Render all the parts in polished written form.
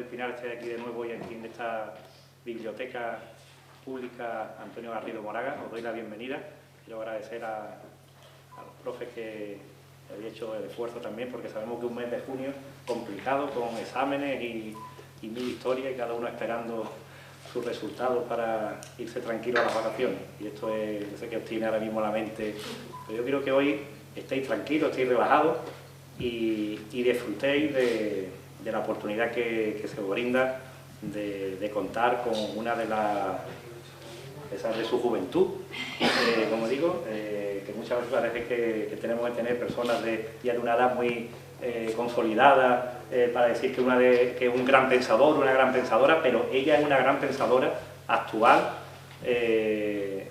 Pinar esté aquí de nuevo y aquí en esta biblioteca pública Antonio Garrido Moraga. Os doy la bienvenida. Quiero agradecer a los profes que habéis hecho el esfuerzo también, porque sabemos que un mes de junio complicado, con exámenes y mil historias, y cada uno esperando sus resultados para irse tranquilo a las vacaciones. Y esto es, yo sé que os tiene ahora mismo la mente, pero yo quiero que hoy estéis tranquilos, estéis relajados y disfrutéis de la oportunidad que se os brinda de contar con una de esas de su juventud, como digo, que muchas veces parece que tenemos que tener personas ya de una edad muy consolidada para decir que es un gran pensador, una gran pensadora, pero ella es una gran pensadora actual de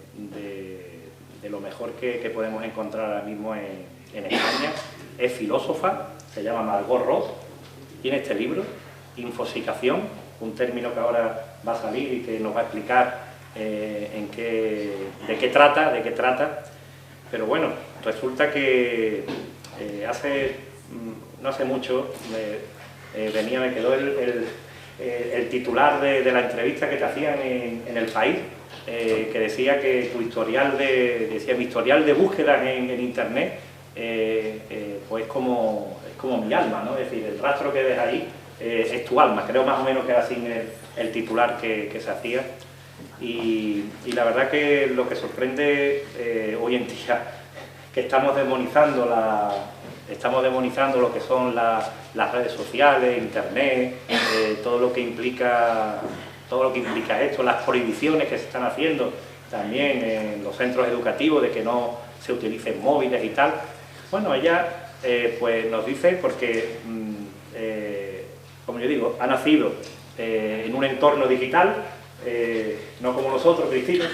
lo mejor que podemos encontrar ahora mismo en España. Es filósofa, se llama Margot Ross, tiene este libro, Infosicación, un término que ahora va a salir y que nos va a explicar de qué trata, pero bueno, resulta que no hace mucho me quedó el titular de la entrevista que te hacían en El País, que decía que mi historial de búsquedas en internet pues es como mi alma, ¿no? Es decir, el rastro que ves ahí es tu alma. Creo más o menos que era así el titular que se hacía. Y la verdad que lo que sorprende hoy en día, que estamos demonizando lo que son las redes sociales, internet, todo lo que implica esto, las prohibiciones que se están haciendo también en los centros educativos de que no se utilicen móviles y tal. Bueno, ella pues nos dice, porque como yo digo, ha nacido en un entorno digital, no como nosotros, Cristina,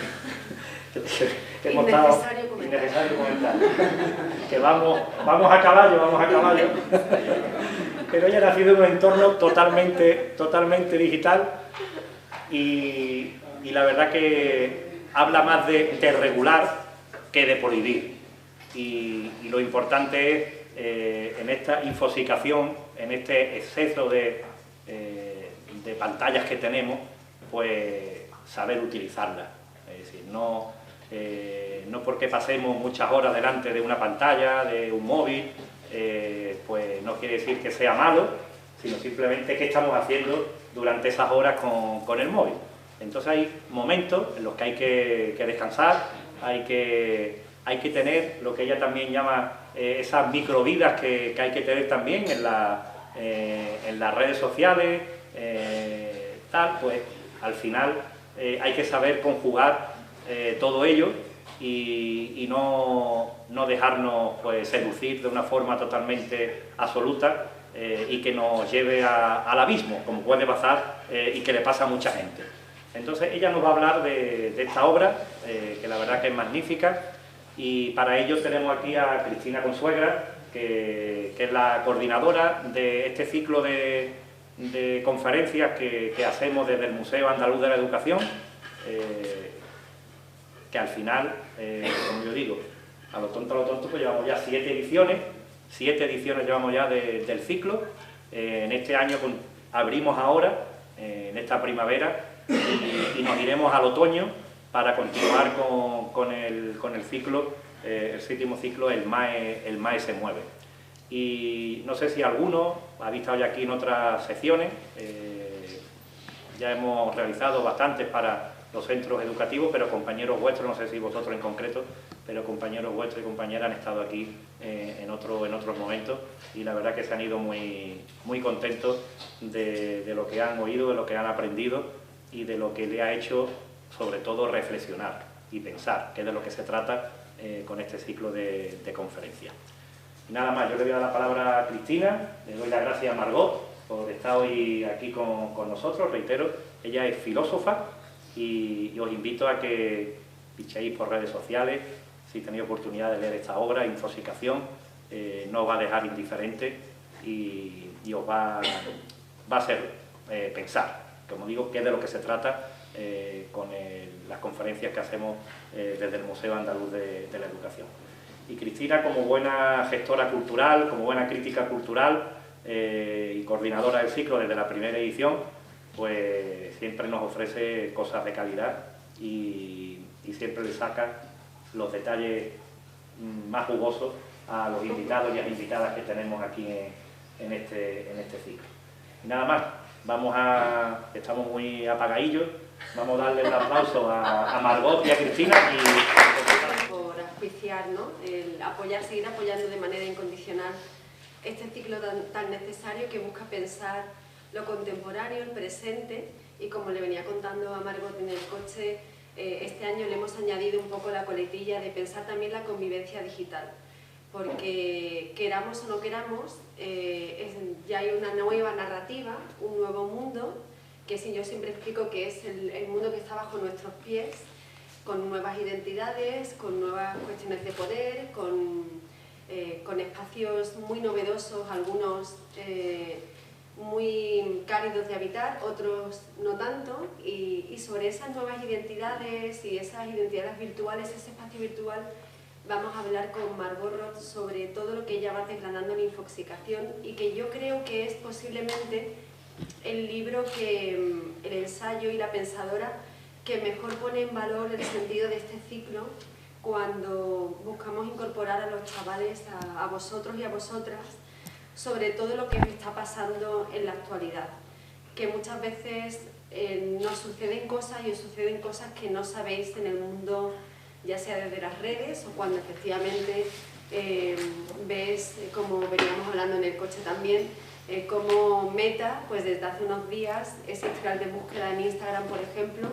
que hemos estado... Innecesario comentar. Que vamos a caballo. Pero ella ha nacido en un entorno totalmente digital y la verdad que habla más de regular que de prohibir. Y lo importante es, en esta infosicación, en este exceso de pantallas que tenemos, pues saber utilizarlas. Es decir, no porque pasemos muchas horas delante de una pantalla, de un móvil, pues no quiere decir que sea malo, sino simplemente qué estamos haciendo durante esas horas con el móvil. Entonces hay momentos en los que hay que descansar, hay que tener lo que ella también llama esas microvidas que hay que tener también en las redes sociales, pues al final hay que saber conjugar todo ello y no dejarnos pues seducir de una forma totalmente absoluta y que nos lleve al abismo, como puede pasar y que le pasa a mucha gente. Entonces ella nos va a hablar de esta obra, que la verdad que es magnífica, y para ello tenemos aquí a Cristina Consuegra, que es la coordinadora de este ciclo de conferencias que hacemos desde el Museo Andaluz de la Educación, que al final, como yo digo, a lo tonto, pues llevamos ya 7 ediciones llevamos ya del ciclo. En este año abrimos ahora, en esta primavera, y nos iremos al otoño para continuar con el ciclo, el séptimo ciclo, el MAE se mueve. Y no sé si alguno habéis estado ya aquí en otras secciones, ya hemos realizado bastantes para los centros educativos, pero compañeros vuestros, no sé si vosotros en concreto, pero compañeros vuestros y compañeras han estado aquí en otros momentos, y la verdad que se han ido muy contentos de lo que han oído, de lo que han aprendido y de lo que le ha hecho, sobre todo, reflexionar y pensar, que es de lo que se trata con este ciclo de conferencias. Y nada más, yo le voy a dar la palabra a Cristina, le doy las gracias a Margot por estar hoy aquí con nosotros. Reitero, ella es filósofa y os invito a que pichéis por redes sociales si tenéis oportunidad de leer esta obra, Infosicación. No os va a dejar indiferente y os va a hacer pensar, como digo, que es de lo que se trata con las conferencias que hacemos desde el Museo Andaluz de la Educación. Y Cristina, como buena gestora cultural, como buena crítica cultural, y coordinadora del ciclo desde la primera edición, pues siempre nos ofrece cosas de calidad y siempre le saca los detalles más jugosos a los invitados y a las invitadas que tenemos aquí en este ciclo. Y nada más, estamos muy apagadillos, vamos a darle un aplauso a Margot y a Cristina. Por auspiciar, ¿no? Seguir apoyando de manera incondicional este ciclo tan necesario que busca pensar lo contemporáneo, el presente, y como le venía contando a Margot en el coche, este año le hemos añadido un poco la coletilla de pensar también la convivencia digital, porque queramos o no queramos, ya hay una nueva narrativa, un nuevo mundo, que yo siempre explico que es el mundo que está bajo nuestros pies, con nuevas identidades, con nuevas cuestiones de poder, con espacios muy novedosos, algunos muy cálidos de habitar, otros no tanto, y sobre esas nuevas identidades y esas identidades virtuales, ese espacio virtual, vamos a hablar con Margot Roth sobre todo lo que ella va desgranando en Infoxicación, y que yo creo que es posiblemente el libro, el ensayo y la pensadora que mejor pone en valor el sentido de este ciclo cuando buscamos incorporar a los chavales, a vosotros y a vosotras, sobre todo lo que os está pasando en la actualidad, que muchas veces nos suceden cosas y os suceden cosas que no sabéis en el mundo, ya sea desde las redes o cuando efectivamente ves, como veníamos hablando en el coche también, como Meta, pues desde hace unos días, ese historial de búsqueda en Instagram, por ejemplo,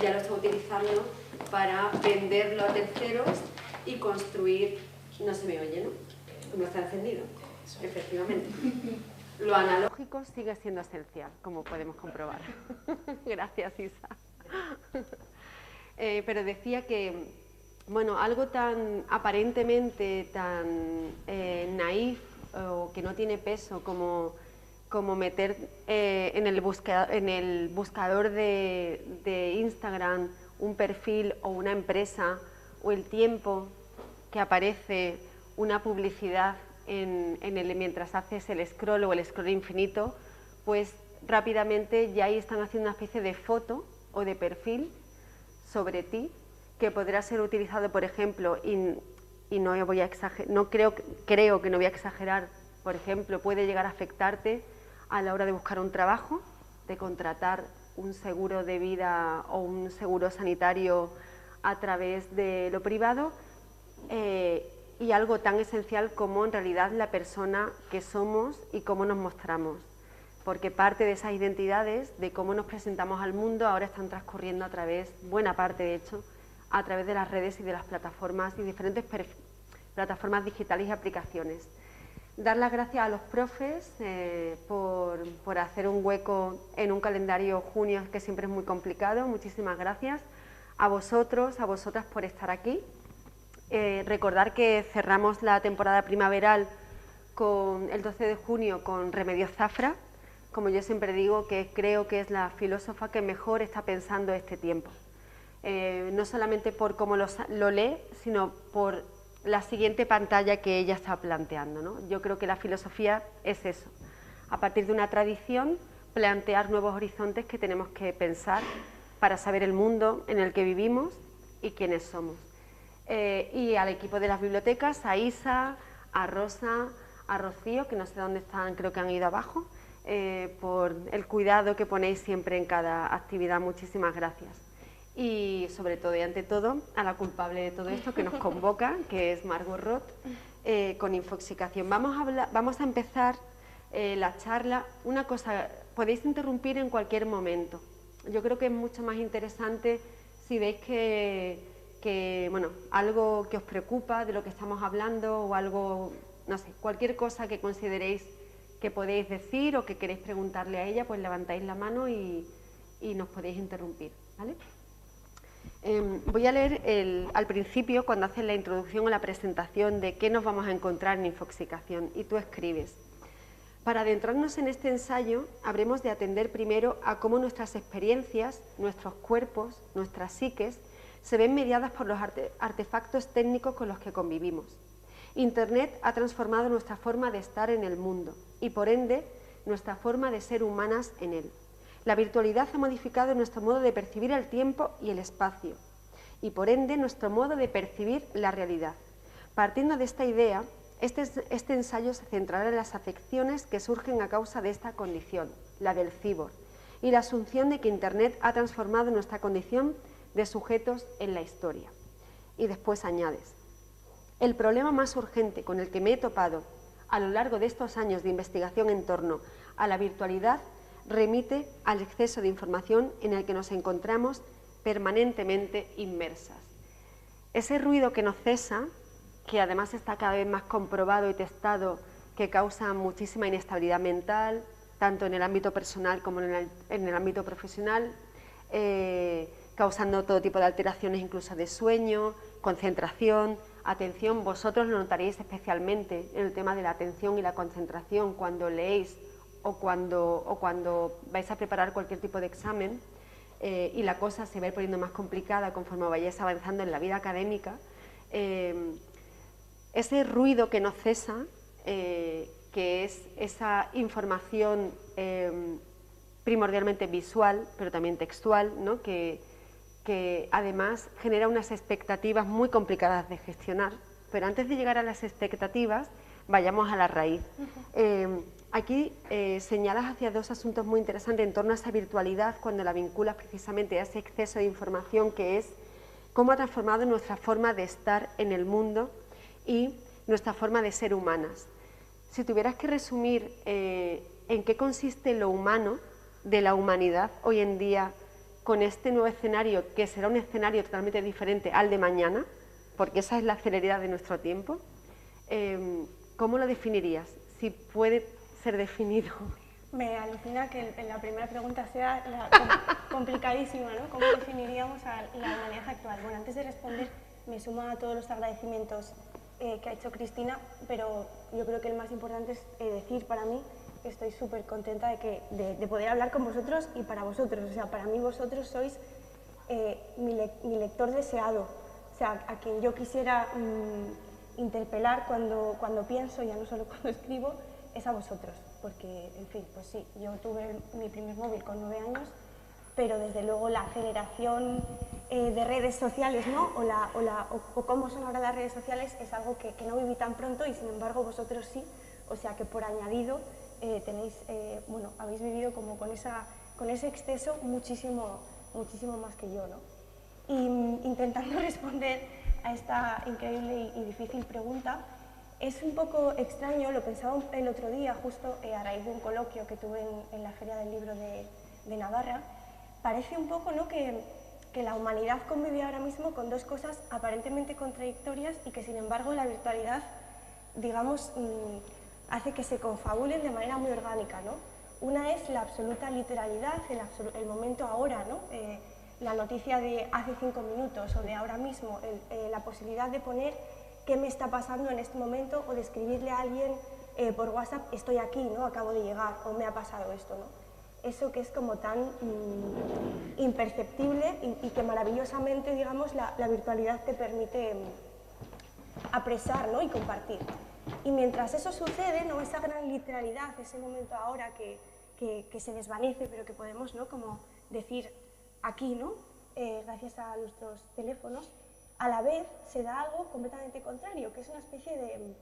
ya lo está utilizando para venderlo a terceros y construir, no se me oye, ¿no? No está encendido, efectivamente. Lo analógico sigue siendo esencial, como podemos comprobar. Gracias, Isa. Pero decía que, bueno, algo tan aparentemente tan naif o que no tiene peso como meter en el buscador de Instagram un perfil o una empresa, o el tiempo que aparece una publicidad mientras haces el scroll o el scroll infinito, pues rápidamente ya ahí están haciendo una especie de foto o de perfil sobre ti que podrá ser utilizado, por ejemplo, y no voy a exagerar, creo que no voy a exagerar, por ejemplo, puede llegar a afectarte a la hora de buscar un trabajo, de contratar un seguro de vida o un seguro sanitario a través de lo privado, y algo tan esencial como en realidad la persona que somos y cómo nos mostramos, porque parte de esas identidades, de cómo nos presentamos al mundo, ahora están transcurriendo a través, buena parte de hecho, a través de las redes y de las plataformas y diferentes plataformas digitales y aplicaciones. Dar las gracias a los profes por hacer un hueco en un calendario junio que siempre es muy complicado. Muchísimas gracias. A vosotros, a vosotras por estar aquí. Recordar que cerramos la temporada primaveral el 12 de junio con Remedios Zafra, como yo siempre digo, que creo que es la filósofa que mejor está pensando este tiempo. No solamente por cómo lo lee, sino por la siguiente pantalla que ella está planteando, ¿no? Yo creo que la filosofía es eso, a partir de una tradición, plantear nuevos horizontes que tenemos que pensar para saber el mundo en el que vivimos y quiénes somos. Y al equipo de las bibliotecas, a Isa, a Rosa, a Rocío, que no sé dónde están, creo que han ido abajo, por el cuidado que ponéis siempre en cada actividad. Muchísimas gracias. Y sobre todo y ante todo a la culpable de todo esto que nos convoca, que es Margot Roth, con Infoxicación. Vamos a empezar la charla. Una cosa, podéis interrumpir en cualquier momento. Yo creo que es mucho más interesante si veis que bueno, algo que os preocupa de lo que estamos hablando o algo, no sé, cualquier cosa que consideréis que podéis decir o que queréis preguntarle a ella, pues levantáis la mano y nos podéis interrumpir, ¿vale? Voy a leer al principio, cuando haces la introducción o la presentación de qué nos vamos a encontrar en Infoxicación, y tú escribes: para adentrarnos en este ensayo, habremos de atender primero a cómo nuestras experiencias, nuestros cuerpos, nuestras psiques, se ven mediadas por los artefactos técnicos con los que convivimos. Internet ha transformado nuestra forma de estar en el mundo. y, por ende, nuestra forma de ser humanas en él. La virtualidad ha modificado nuestro modo de percibir el tiempo y el espacio, y, por ende, nuestro modo de percibir la realidad. Partiendo de esta idea, este ensayo se centrará en las afecciones que surgen a causa de esta condición, la del cyborg, y la asunción de que Internet ha transformado nuestra condición de sujetos en la historia. Y después añades: el problema más urgente con el que me he topado a lo largo de estos años de investigación en torno a la virtualidad remite al exceso de información en el que nos encontramos permanentemente inmersas. Ese ruido que no cesa, que además está cada vez más comprobado y testado, que causa muchísima inestabilidad mental, tanto en el ámbito personal como en el ámbito profesional, causando todo tipo de alteraciones, incluso de sueño, concentración, atención. Vosotros lo notaréis especialmente en el tema de la atención y la concentración cuando leéis o cuando vais a preparar cualquier tipo de examen, y la cosa se va a ir poniendo más complicada conforme vayáis avanzando en la vida académica. Ese ruido que no cesa, que es esa información primordialmente visual, pero también textual, ¿no? que además genera unas expectativas muy complicadas de gestionar. Pero antes de llegar a las expectativas, vayamos a la raíz. Aquí señalas hacia dos asuntos muy interesantes en torno a esa virtualidad, cuando la vinculas precisamente a ese exceso de información, que es cómo ha transformado nuestra forma de estar en el mundo y nuestra forma de ser humanas. Si tuvieras que resumir en qué consiste lo humano de la humanidad hoy en día, con este nuevo escenario, que será un escenario totalmente diferente al de mañana, porque esa es la celeridad de nuestro tiempo, ¿cómo lo definirías? Si puede ser definido. Me alucina que la primera pregunta sea complicadísima, ¿no? ¿Cómo definiríamos a la humanidad actual? Bueno, antes de responder, me sumo a todos los agradecimientos que ha hecho Cristina, pero yo creo que el más importante es decir para mí que estoy súper contenta de poder hablar con vosotros y para vosotros. O sea, para mí vosotros sois mi lector deseado, o sea, a quien yo quisiera interpelar cuando pienso, ya no solo cuando escribo, es a vosotros, porque, en fin, pues sí, yo tuve mi primer móvil con 9 años, pero desde luego la aceleración de redes sociales, ¿no? o cómo son ahora las redes sociales es algo que no viví tan pronto y sin embargo vosotros sí, o sea que por añadido tenéis, bueno, habéis vivido como con ese exceso muchísimo más que yo, ¿no? Y intentando responder a esta increíble y difícil pregunta, es un poco extraño, lo pensaba el otro día, justo a raíz de un coloquio que tuve en la Feria del Libro de Navarra. Parece un poco, ¿no?, que la humanidad convive ahora mismo con dos cosas aparentemente contradictorias y que, sin embargo, la virtualidad, digamos, hace que se confabulen de manera muy orgánica, ¿no? Una es la absoluta literalidad, el momento ahora, ¿no? La noticia de hace 5 minutos o de ahora mismo, la posibilidad de poner qué me está pasando en este momento o de escribirle a alguien por WhatsApp, estoy aquí, ¿no? Acabo de llegar o me ha pasado esto, ¿no? Eso que es como tan imperceptible y que maravillosamente, digamos, la virtualidad te permite apresar, ¿no?, y compartir. Y mientras eso sucede, ¿no?, esa gran literalidad, ese momento ahora que se desvanece, pero que podemos, ¿no?, como decir aquí, ¿no?, gracias a nuestros teléfonos, a la vez se da algo completamente contrario, que es una especie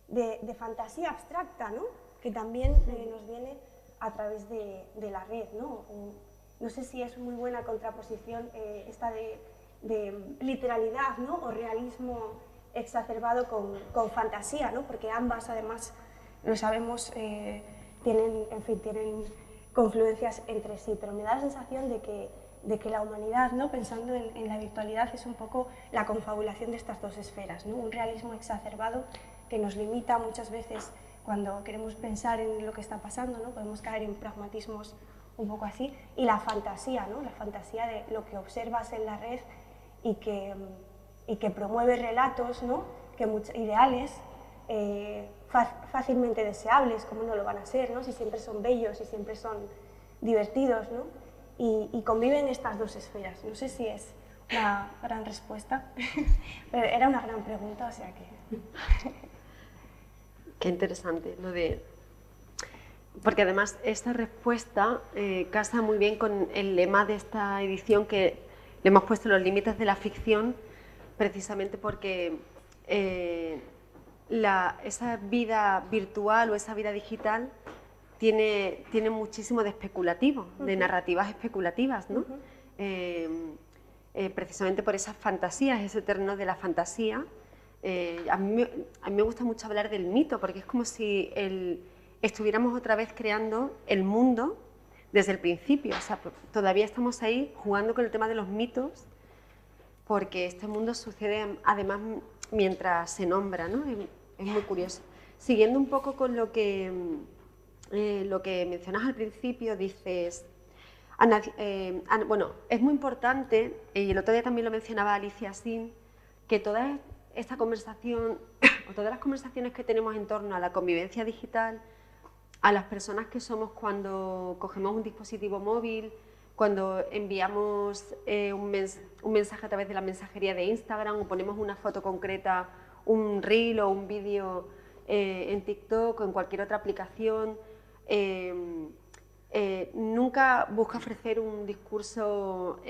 de fantasía abstracta, ¿no?, que también nos viene a través de la red, ¿no? No sé si es muy buena contraposición esta de literalidad, ¿no?, o realismo exacerbado con fantasía, ¿no?, porque ambas, además, lo sabemos, tienen confluencias entre sí, pero me da la sensación de que la humanidad, ¿no?, pensando en la virtualidad, es un poco la confabulación de estas dos esferas, ¿no?, un realismo exacerbado que nos limita muchas veces cuando queremos pensar en lo que está pasando, ¿no?, podemos caer en pragmatismos un poco así, y la fantasía, ¿no?, la fantasía de lo que observas en la red y que promueve relatos, ¿no?, ideales, fácilmente deseables, como no lo van a ser, ¿no?, si siempre son bellos, si siempre son divertidos, ¿no?, y conviven estas dos esferas. No sé si es una gran respuesta, pero era una gran pregunta, o sea que... Qué interesante lo de porque además esta respuesta casa muy bien con el lema de esta edición, que le hemos puesto los límites de la ficción, precisamente porque esa vida virtual o esa vida digital tiene muchísimo de especulativo, de narrativas especulativas, ¿no? Precisamente por esas fantasías, ese terreno de la fantasía. A mí me gusta mucho hablar del mito, porque es como si estuviéramos otra vez creando el mundo desde el principio. O sea, todavía estamos ahí jugando con el tema de los mitos, porque este mundo sucede además mientras se nombra, ¿no? Es muy curioso. Siguiendo un poco con lo que mencionas al principio, dices... bueno, es muy importante, y el otro día también lo mencionaba Alicia Sin, que toda esta conversación, o todas las conversaciones que tenemos en torno a la convivencia digital, a las personas que somos cuando cogemos un dispositivo móvil, cuando enviamos un mensaje a través de la mensajería de Instagram, o ponemos una foto concreta, un reel o un vídeo en TikTok o en cualquier otra aplicación, nunca busca ofrecer un discurso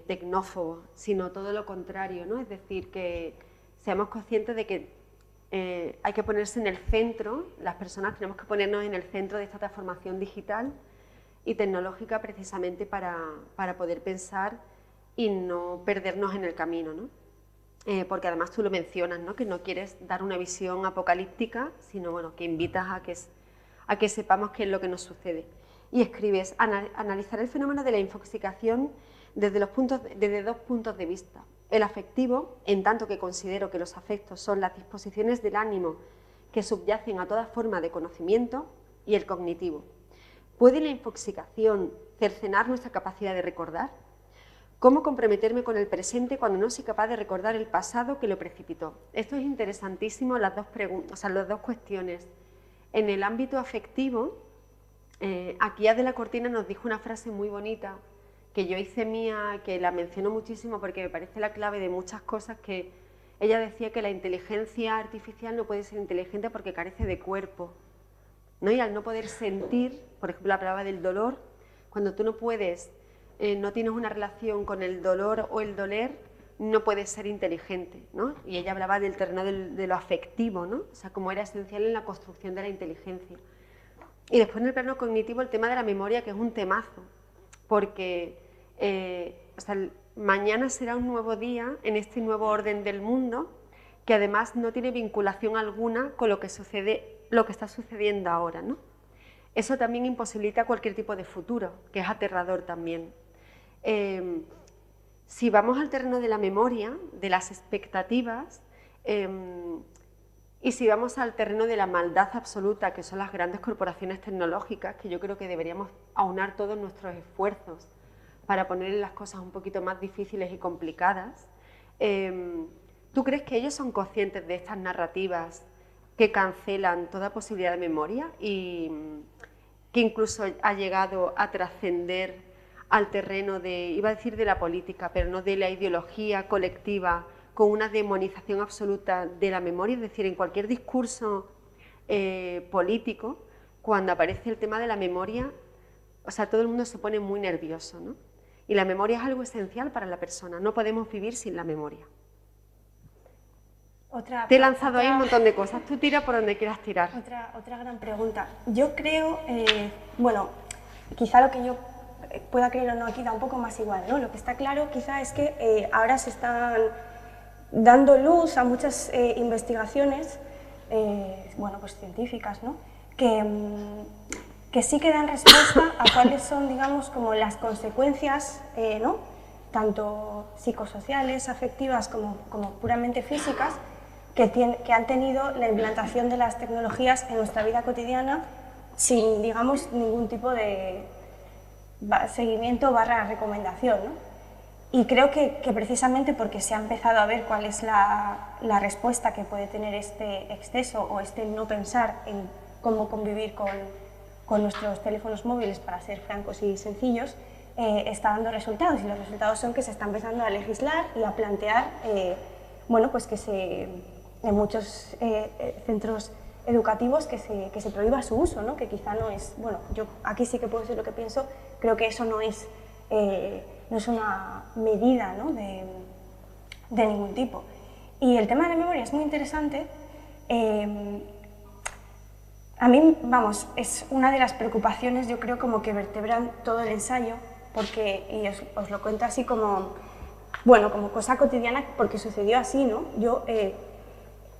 tecnófobo, sino todo lo contrario, ¿no? Es decir, que seamos conscientes de que hay que ponerse en el centro, las personas tenemos que ponernos en el centro de esta transformación digital y tecnológica, precisamente para poder pensar y no perdernos en el camino, ¿no? Porque además tú lo mencionas, ¿no? Que no quieres dar una visión apocalíptica, sino bueno, que invitas a que sepamos qué es lo que nos sucede. Y escribes: analizar el fenómeno de la infoxicación desde dos puntos de vista. El afectivo, en tanto que considero que los afectos son las disposiciones del ánimo que subyacen a toda forma de conocimiento, y el cognitivo. ¿Puede la infoxicación cercenar nuestra capacidad de recordar? ¿Cómo comprometerme con el presente cuando no soy capaz de recordar el pasado que lo precipitó? Esto es interesantísimo, las dos cuestiones. En el ámbito afectivo, aquí Adela Cortina nos dijo una frase muy bonita que yo hice mía, que la menciono muchísimo porque me parece la clave de muchas cosas, que ella decía que la inteligencia artificial no puede ser inteligente porque carece de cuerpo, ¿no? Y al no poder sentir, por ejemplo, hablaba del dolor, cuando tú no puedes, no tienes una relación con el dolor o el doler, no puedes ser inteligente, ¿no? Y ella hablaba del terreno de lo afectivo, ¿no? O sea, como era esencial en la construcción de la inteligencia. Y después en el plano cognitivo el tema de la memoria, que es un temazo, porque mañana será un nuevo día en este nuevo orden del mundo, que además no tiene vinculación alguna con lo que está sucediendo ahora, ¿no? Eso también imposibilita cualquier tipo de futuro, que es aterrador también. Si vamos al terreno de la memoria, de las expectativas, y si vamos al terreno de la maldad absoluta, que son las grandes corporaciones tecnológicas, que yo creo que deberíamos aunar todos nuestros esfuerzos para poner las cosas un poquito más difíciles y complicadas, ¿tú crees que ellos son conscientes de estas narrativas que cancelan toda posibilidad de memoria y que incluso ha llegado a trascender al terreno de, iba a decir de la política, pero no de la ideología colectiva, con una demonización absoluta de la memoria? Es decir, en cualquier discurso político, cuando aparece el tema de la memoria, o sea, todo el mundo se pone muy nervioso, ¿no? Y la memoria es algo esencial para la persona, no podemos vivir sin la memoria. Te he lanzado ahí un montón de cosas, tú tira por donde quieras tirar. Otra gran pregunta. Yo creo, bueno, quizá lo que yo pueda creer o no aquí da un poco más igual, ¿no? Lo que está claro quizá es que ahora se están dando luz a muchas investigaciones, bueno, pues científicas, ¿no? Que sí que dan respuesta a cuáles son, digamos, como las consecuencias, ¿no? Tanto psicosociales, afectivas, como puramente físicas, que han tenido la implantación de las tecnologías en nuestra vida cotidiana sin, digamos, ningún tipo de seguimiento / recomendación, ¿no? Y creo que precisamente porque se ha empezado a ver cuál es la respuesta que puede tener este exceso o este no pensar en cómo convivir con nuestros teléfonos móviles, para ser francos y sencillos, está dando resultados, y los resultados son que se está empezando a legislar y a plantear, bueno, pues que en muchos centros educativos que se prohíba su uso, ¿no? Que quizá no es, bueno, yo aquí sí que puedo decir lo que pienso, creo que eso no es una medida, ¿no? de ningún tipo. Y el tema de la memoria es muy interesante. A mí, vamos, es una de las preocupaciones, yo creo, como que vertebran todo el ensayo, porque, y os lo cuento así como, bueno, como cosa cotidiana, porque sucedió así, ¿no? Yo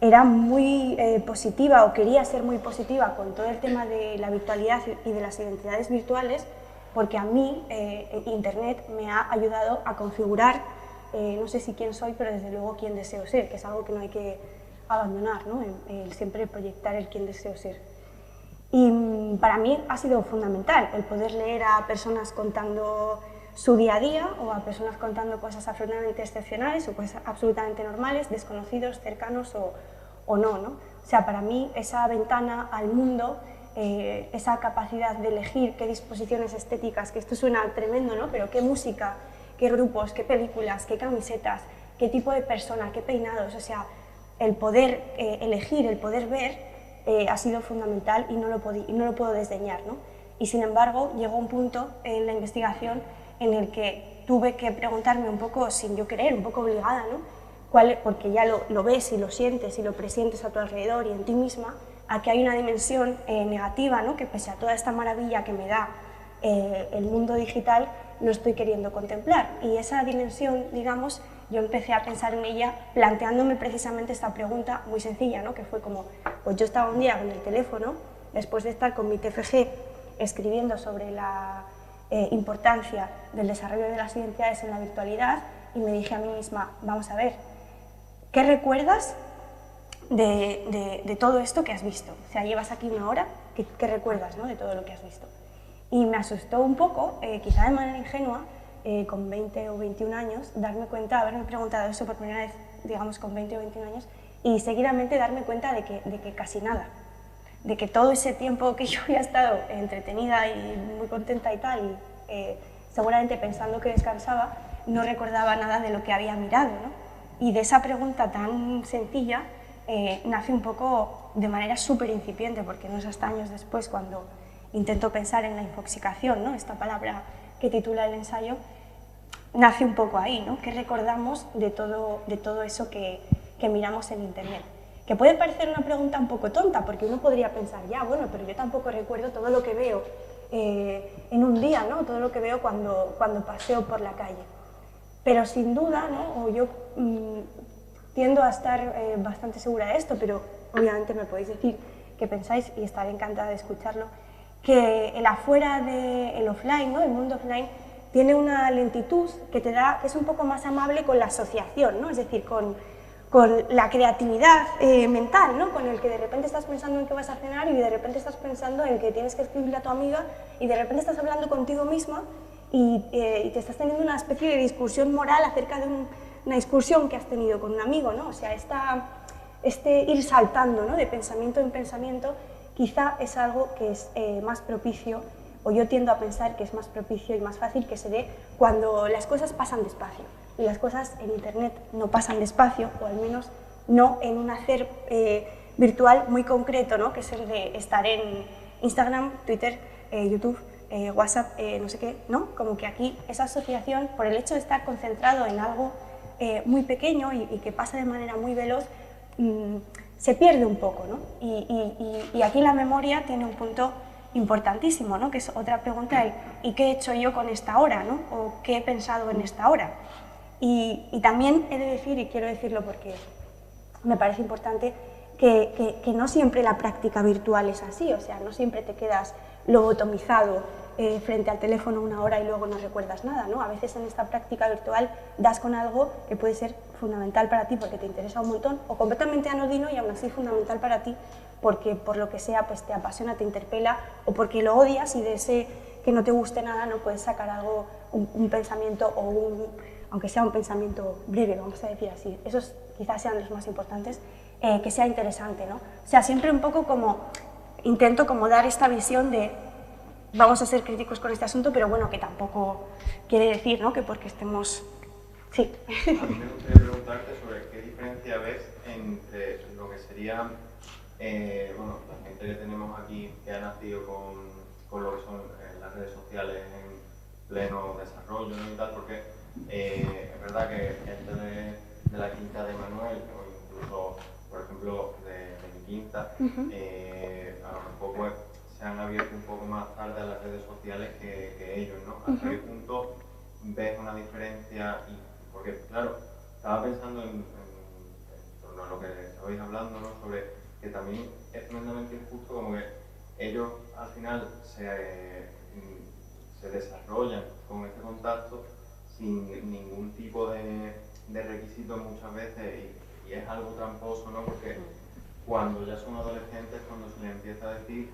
era muy positiva, o quería ser muy positiva con todo el tema de la virtualidad y de las identidades virtuales, porque a mí Internet me ha ayudado a configurar, no sé si quién soy, pero desde luego quién deseo ser, que es algo que no hay que abandonar, ¿no? El siempre proyectar el quién deseo ser. Y para mí ha sido fundamental el poder leer a personas contando su día a día, o a personas contando cosas absolutamente excepcionales o cosas absolutamente normales, desconocidos, cercanos o no, ¿no? O sea, para mí esa ventana al mundo, esa capacidad de elegir qué disposiciones estéticas, que esto suena tremendo, ¿no? Pero qué música, qué grupos, qué películas, qué camisetas, qué tipo de persona, qué peinados, o sea, el poder elegir, el poder ver, ha sido fundamental y no lo puedo desdeñar, ¿no? Y sin embargo, llegó un punto en la investigación en el que tuve que preguntarme un poco, sin yo querer, un poco obligada, ¿no? Porque ya lo ves y lo sientes y lo presientes a tu alrededor y en ti misma, a que hay una dimensión negativa, ¿no? Que pese a toda esta maravilla que me da el mundo digital, no estoy queriendo contemplar. Y esa dimensión, digamos, yo empecé a pensar en ella planteándome precisamente esta pregunta muy sencilla, ¿no? Que fue como, pues yo estaba un día con el teléfono, después de estar con mi TFG escribiendo sobre la importancia del desarrollo de las identidades en la virtualidad, y me dije a mí misma, vamos a ver, ¿qué recuerdas de todo esto que has visto? O sea, llevas aquí una hora, ¿qué recuerdas, ¿no? De todo lo que has visto? Y me asustó un poco, quizá de manera ingenua, con 20 o 21 años, darme cuenta, haberme preguntado eso por primera vez, digamos, con 20 o 21 años, y seguidamente darme cuenta de que casi nada, de que todo ese tiempo que yo había estado entretenida y muy contenta y tal, y seguramente pensando que descansaba, no recordaba nada de lo que había mirado, ¿no? Y de esa pregunta tan sencilla nace un poco de manera súper incipiente, porque no es hasta años después cuando intento pensar en la infoxicación, ¿no? Esta palabra que titula el ensayo, nace un poco ahí, ¿no? ¿Qué recordamos de todo eso que miramos en Internet? Que puede parecer una pregunta un poco tonta, porque uno podría pensar, ya, bueno, pero yo tampoco recuerdo todo lo que veo en un día, ¿no? Todo lo que veo cuando paseo por la calle. Pero sin duda, ¿no? O yo tiendo a estar bastante segura de esto, pero obviamente me podéis decir qué pensáis y estaré encantada de escucharlo, que el afuera del offline, ¿no? El mundo offline, tiene una lentitud que te da, que es un poco más amable con la asociación, ¿no? Es decir, con la creatividad mental, ¿no? Con el que de repente estás pensando en que vas a cenar y de repente estás pensando en que tienes que escribirle a tu amiga y de repente estás hablando contigo misma y te estás teniendo una especie de discusión moral acerca de una discusión que has tenido con un amigo, ¿no? O sea, este ir saltando, ¿no? De pensamiento en pensamiento, quizá es algo que es más propicio, o yo tiendo a pensar que es más propicio y más fácil que se dé cuando las cosas pasan despacio. Y las cosas en Internet no pasan despacio, o al menos no en un hacer virtual muy concreto, ¿no? Que es el de estar en Instagram, Twitter, YouTube, WhatsApp, no sé qué, ¿no? Como que aquí esa asociación, por el hecho de estar concentrado en algo muy pequeño y que pasa de manera muy veloz, se pierde un poco, ¿no? Y aquí la memoria tiene un punto importantísimo, ¿no? Que es otra pregunta, ¿y qué he hecho yo con esta hora, ¿no? O ¿qué he pensado en esta hora? Y también he de decir, y quiero decirlo porque me parece importante, que no siempre la práctica virtual es así, o sea, no siempre te quedas lobotomizado frente al teléfono una hora y luego no recuerdas nada, ¿no? A veces en esta práctica virtual das con algo que puede ser fundamental para ti porque te interesa un montón, o completamente anodino y aún así fundamental para ti porque por lo que sea pues te apasiona, te interpela, o porque lo odias y de ese que no te guste nada no puedes sacar algo, un pensamiento o aunque sea un pensamiento breve, vamos a decir así, esos quizás sean los más importantes, que sea interesante, ¿no? O sea, siempre un poco como, intento como dar esta visión de vamos a ser críticos con este asunto, pero bueno, que tampoco quiere decir, ¿no? Que porque estemos... Sí. A mí me gustaría preguntarte sobre qué diferencia ves entre lo que sería bueno, la gente que tenemos aquí que ha nacido con lo que son las redes sociales en pleno desarrollo, ¿no? Y tal, porque es verdad que gente de la quinta de Manuel, o incluso, por ejemplo, de mi quinta, a lo mejor pues, se han abierto un poco más tarde a las redes sociales que ellos, ¿no? ¿Hasta qué punto ves una diferencia? Porque, claro, estaba pensando en torno a lo que estabais hablando, ¿no? Sobre que también es tremendamente injusto como que ellos al final se desarrollan con este contacto sin ningún tipo de requisito muchas veces y es algo tramposo, ¿no? Porque cuando ya son adolescentes, cuando se les empieza a decir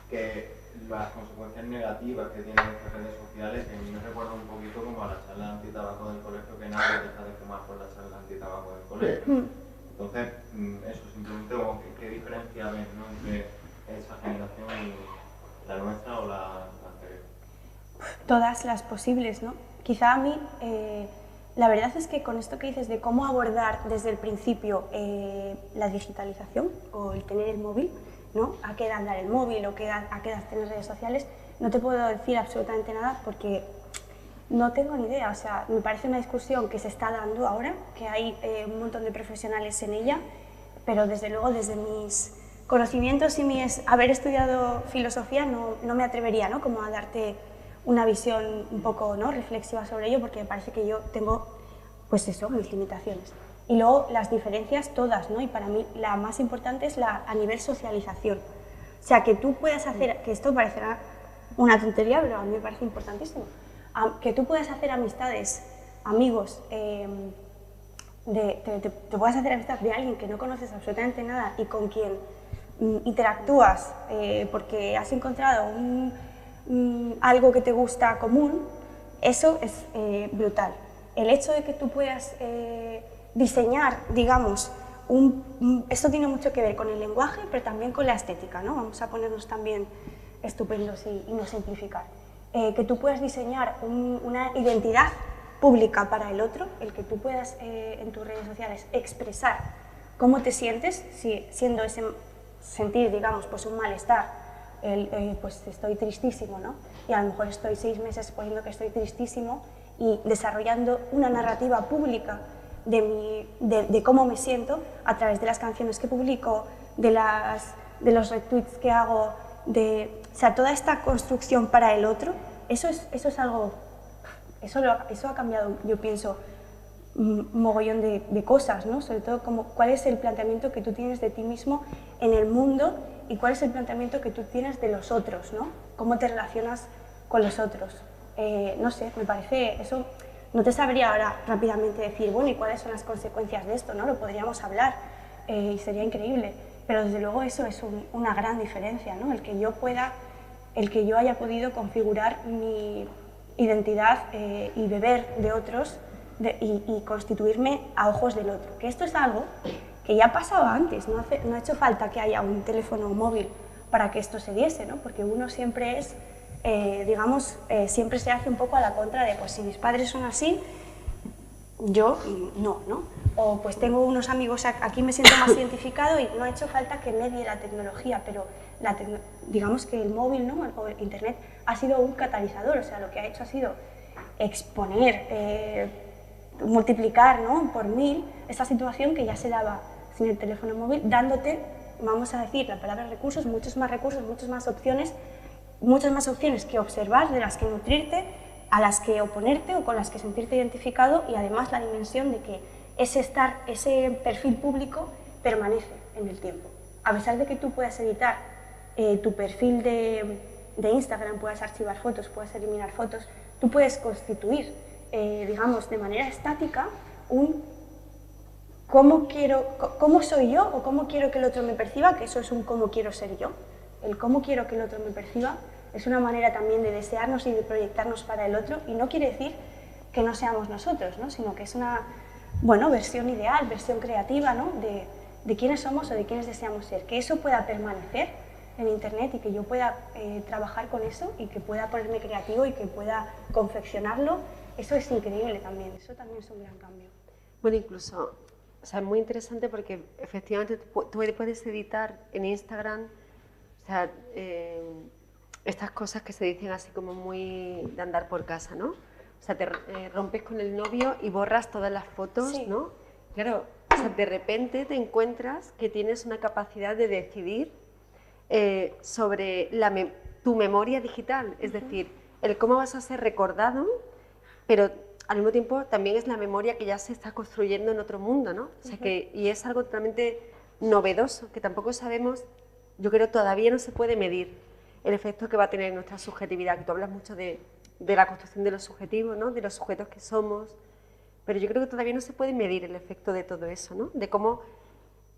que las consecuencias negativas que tienen estas redes sociales, que a mí me recuerda un poquito como a la charla antitabaco del colegio, que nadie deja de fumar por la charla antitabaco del colegio. Entonces, eso, simplemente, ¿qué diferencia ves, ¿no? Entre esa generación y la nuestra o la anterior? Todas las posibles, ¿no? Quizá a mí, la verdad es que con esto que dices de cómo abordar desde el principio la digitalización o el tener el móvil, ¿no? A qué edad dar el móvil o a qué edad tener redes sociales, no te puedo decir absolutamente nada porque no tengo ni idea. O sea, me parece una discusión que se está dando ahora, que hay un montón de profesionales en ella, pero desde luego desde mis conocimientos y haber estudiado filosofía no me atrevería, ¿no? Como a darte una visión un poco, ¿no? Reflexiva sobre ello, porque me parece que yo tengo, pues eso, mis limitaciones. Y luego las diferencias todas, ¿no? Y para mí la más importante es a nivel socialización. O sea, que tú puedas hacer, que esto parecerá una tontería, pero a mí me parece importantísimo, que tú puedas hacer amistades, amigos, te puedas hacer amistad de alguien que no conoces absolutamente nada y con quien interactúas porque has encontrado algo que te gusta común, eso es brutal. El hecho de que tú puedas diseñar, digamos, esto tiene mucho que ver con el lenguaje, pero también con la estética, ¿no? Vamos a ponernos también estupendos y no simplificar. Que tú puedas diseñar una identidad pública para el otro, el que tú puedas en tus redes sociales expresar cómo te sientes, siendo ese sentir, digamos, pues un malestar, pues estoy tristísimo, ¿no? Y a lo mejor estoy 6 meses poniendo que estoy tristísimo y desarrollando una narrativa pública de cómo me siento a través de las canciones que publico, de los retweets que hago, o sea, toda esta construcción para el otro, eso es algo, eso ha cambiado, yo pienso, un mogollón de cosas, ¿no? Sobre todo cuál es el planteamiento que tú tienes de ti mismo en el mundo y cuál es el planteamiento que tú tienes de los otros, ¿no? Cómo te relacionas con los otros. No sé, me parece eso. No te sabría ahora rápidamente decir, bueno, ¿y cuáles son las consecuencias de esto? ¿No? Lo podríamos hablar y sería increíble, pero desde luego eso es una gran diferencia, ¿no? El que yo haya podido configurar mi identidad y beber de otros y constituirme a ojos del otro. Que esto es algo que ya pasaba antes, no ha hecho falta que haya un teléfono móvil para que esto se diese, ¿no? Porque uno siempre es... digamos, siempre se hace un poco a la contra de, pues si mis padres son así, yo no, ¿no? O pues tengo unos amigos, aquí me siento más identificado y no ha hecho falta que medie la tecnología, pero digamos que el móvil, ¿no? O el internet ha sido un catalizador, o sea, lo que ha hecho ha sido exponer, multiplicar, ¿no? Por 1000 esta situación que ya se daba sin el teléfono móvil, dándote, vamos a decir la palabra recursos, muchas más opciones que observar, de las que nutrirte, a las que oponerte o con las que sentirte identificado, y además la dimensión de que ese perfil público permanece en el tiempo. A pesar de que tú puedas editar tu perfil de Instagram, puedas archivar fotos, puedas eliminar fotos, tú puedes constituir, digamos, de manera estática cómo soy yo o cómo quiero que el otro me perciba, que eso es un cómo quiero ser yo. El cómo quiero que el otro me perciba es una manera también de desearnos y de proyectarnos para el otro, y no quiere decir que no seamos nosotros, ¿no? Sino que es una versión ideal, versión creativa, ¿no? de quiénes somos o de quiénes deseamos ser. Que eso pueda permanecer en Internet y que yo pueda trabajar con eso y que pueda ponerme creativo y que pueda confeccionarlo, eso es increíble también, eso también es un gran cambio. Bueno, incluso o sea, es muy interesante porque efectivamente tú puedes editar en Instagram, o sea, estas cosas que se dicen así como muy de andar por casa, ¿no? O sea, te rompes con el novio y borras todas las fotos, Sí. ¿no? Claro, o sea, de repente te encuentras que tienes una capacidad de decidir sobre tu memoria digital, es decir, el cómo vas a ser recordado, pero al mismo tiempo también es la memoria que ya se está construyendo en otro mundo, ¿no? O sea que, y es algo totalmente novedoso, que tampoco sabemos, yo creo todavía no se puede medir el efecto que va a tener en nuestra subjetividad, que tú hablas mucho de la construcción de los subjetivos, ¿no? De los sujetos que somos, pero yo creo que todavía no se puede medir el efecto de todo eso, ¿no? De cómo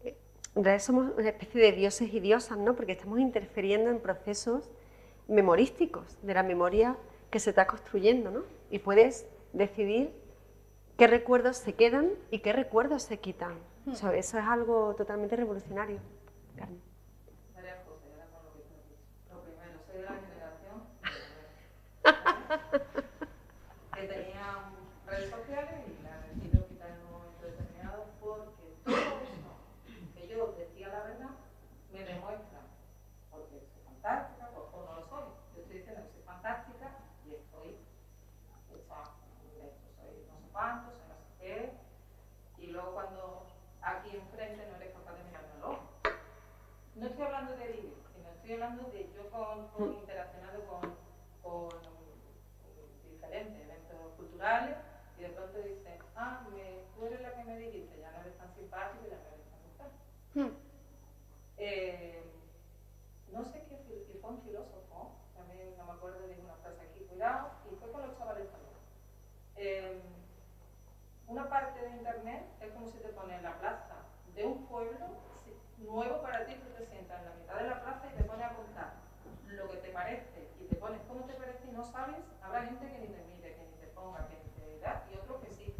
en realidad somos una especie de dioses y diosas, ¿no? Porque estamos interfiriendo en procesos memorísticos de la memoria que se está construyendo, ¿no? Y puedes decidir qué recuerdos se quedan y qué recuerdos se quitan. O sea, eso es algo totalmente revolucionario. Carmen. Varias cosas, y ahora con lo que tú has dicho. Lo primero, soy de la generación que tenía redes sociales y las decidió quitar en un momento determinado porque todo eso que yo decía la verdad me demuestra porque soy fantástica o no lo soy. Yo estoy diciendo que soy fantástica y estoy hecha esto, soy no sé cuánto, soy no sé qué, y luego cuando aquí enfrente no eres capaz de mirarme al ojo. No estoy hablando de vivir, sino estoy hablando de yo interaccionando con diferentes eventos culturales y de pronto dicen, tú eres la que me dijiste, ya no eres tan simpático, ya no eres tan mujer. No sé qué fue un filósofo, también no me acuerdo de ninguna frase aquí, cuidado, y fue con los chavales también. Una parte de internet es como si te pones en la plaza de un pueblo nuevo para ti, tú te sientas en la mitad de la plaza y te pones a contar lo que te parece y te pones cómo te parece y no sabes, habrá gente que ni te mire, que ni te ponga, que ni te da, y otros que sí.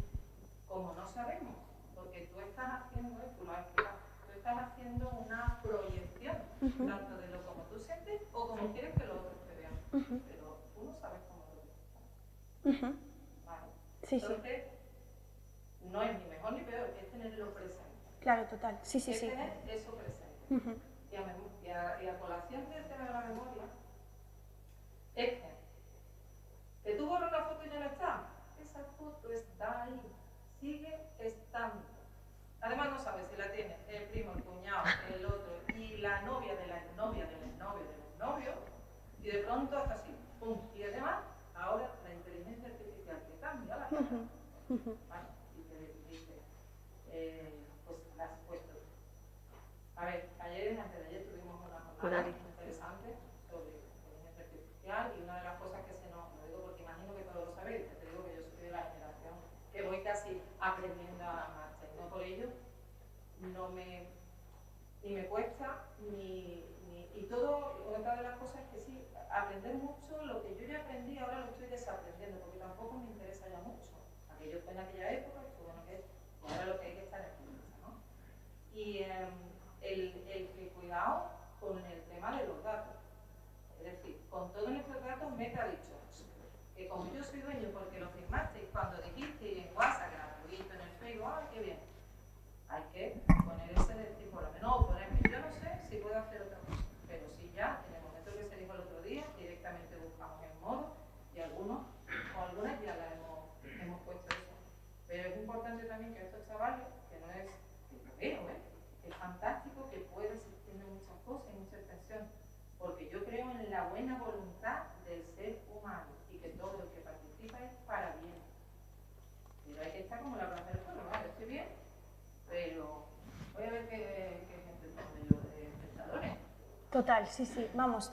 Como no sabemos, porque tú estás haciendo, tú lo has explicado, tú estás haciendo una proyección, tanto de lo como tú sientes o como quieres que los otros te vean, pero tú no sabes cómo lo ves. ¿Vale? Sí, entonces, no es ni mejor ni peor, es tenerlo presente. Claro, total. Sí, sí, es sí. tener eso presente. Y a colación del tema de la memoria, es que tú borras la foto y ya no está. Esa foto está ahí, sigue estando. Además no sabes si la tiene el primo, el cuñado, el otro, y la novia de la novia del novio del novio, y de pronto hasta así, ¡pum! Y además, ahora la inteligencia artificial que cambia la cara, ¿vale? Y te dice, pues la has puesto. A ver, antes de ayer tuvimos una jornada interesante sobre inteligencia artificial y una de las cosas que se nos, lo digo porque imagino que todos lo sabéis, te digo que yo soy de la generación que voy casi aprendiendo a marcha y no por ello ni me cuesta y todo. Otra de las cosas es que sí, aprender mucho, lo que yo ya aprendí ahora lo estoy desaprendiendo porque tampoco me interesa ya mucho. Aquello fue en aquella época, esto bueno que es, y ahora lo que hay que estar en la ¿no? Y el que cuidado con el tema de los datos, es decir, con todos nuestros datos Meta ha dicho que como yo soy dueño porque lo firmasteis cuando dijiste en WhatsApp, gratuito, en el Facebook, qué bien, hay que poner ese decir, por lo menos ponerme, yo no sé si puedo hacer otra cosa, pero si ya, en el momento que se dijo el otro día, directamente buscamos el modo y algunos o algunas ya la hemos puesto eso. Pero es importante también que estos chavales, que no es, que lo veo, es fantástico que pueda existir muchas cosas y mucha extensión, porque yo creo en la buena voluntad del ser humano y que todo el que participa es para bien. Pero hay que estar como la plaza del pueblo, ¿no? Estoy bien, pero voy a ver qué gente tengo yo de espectadores. Total, sí, sí. Vamos,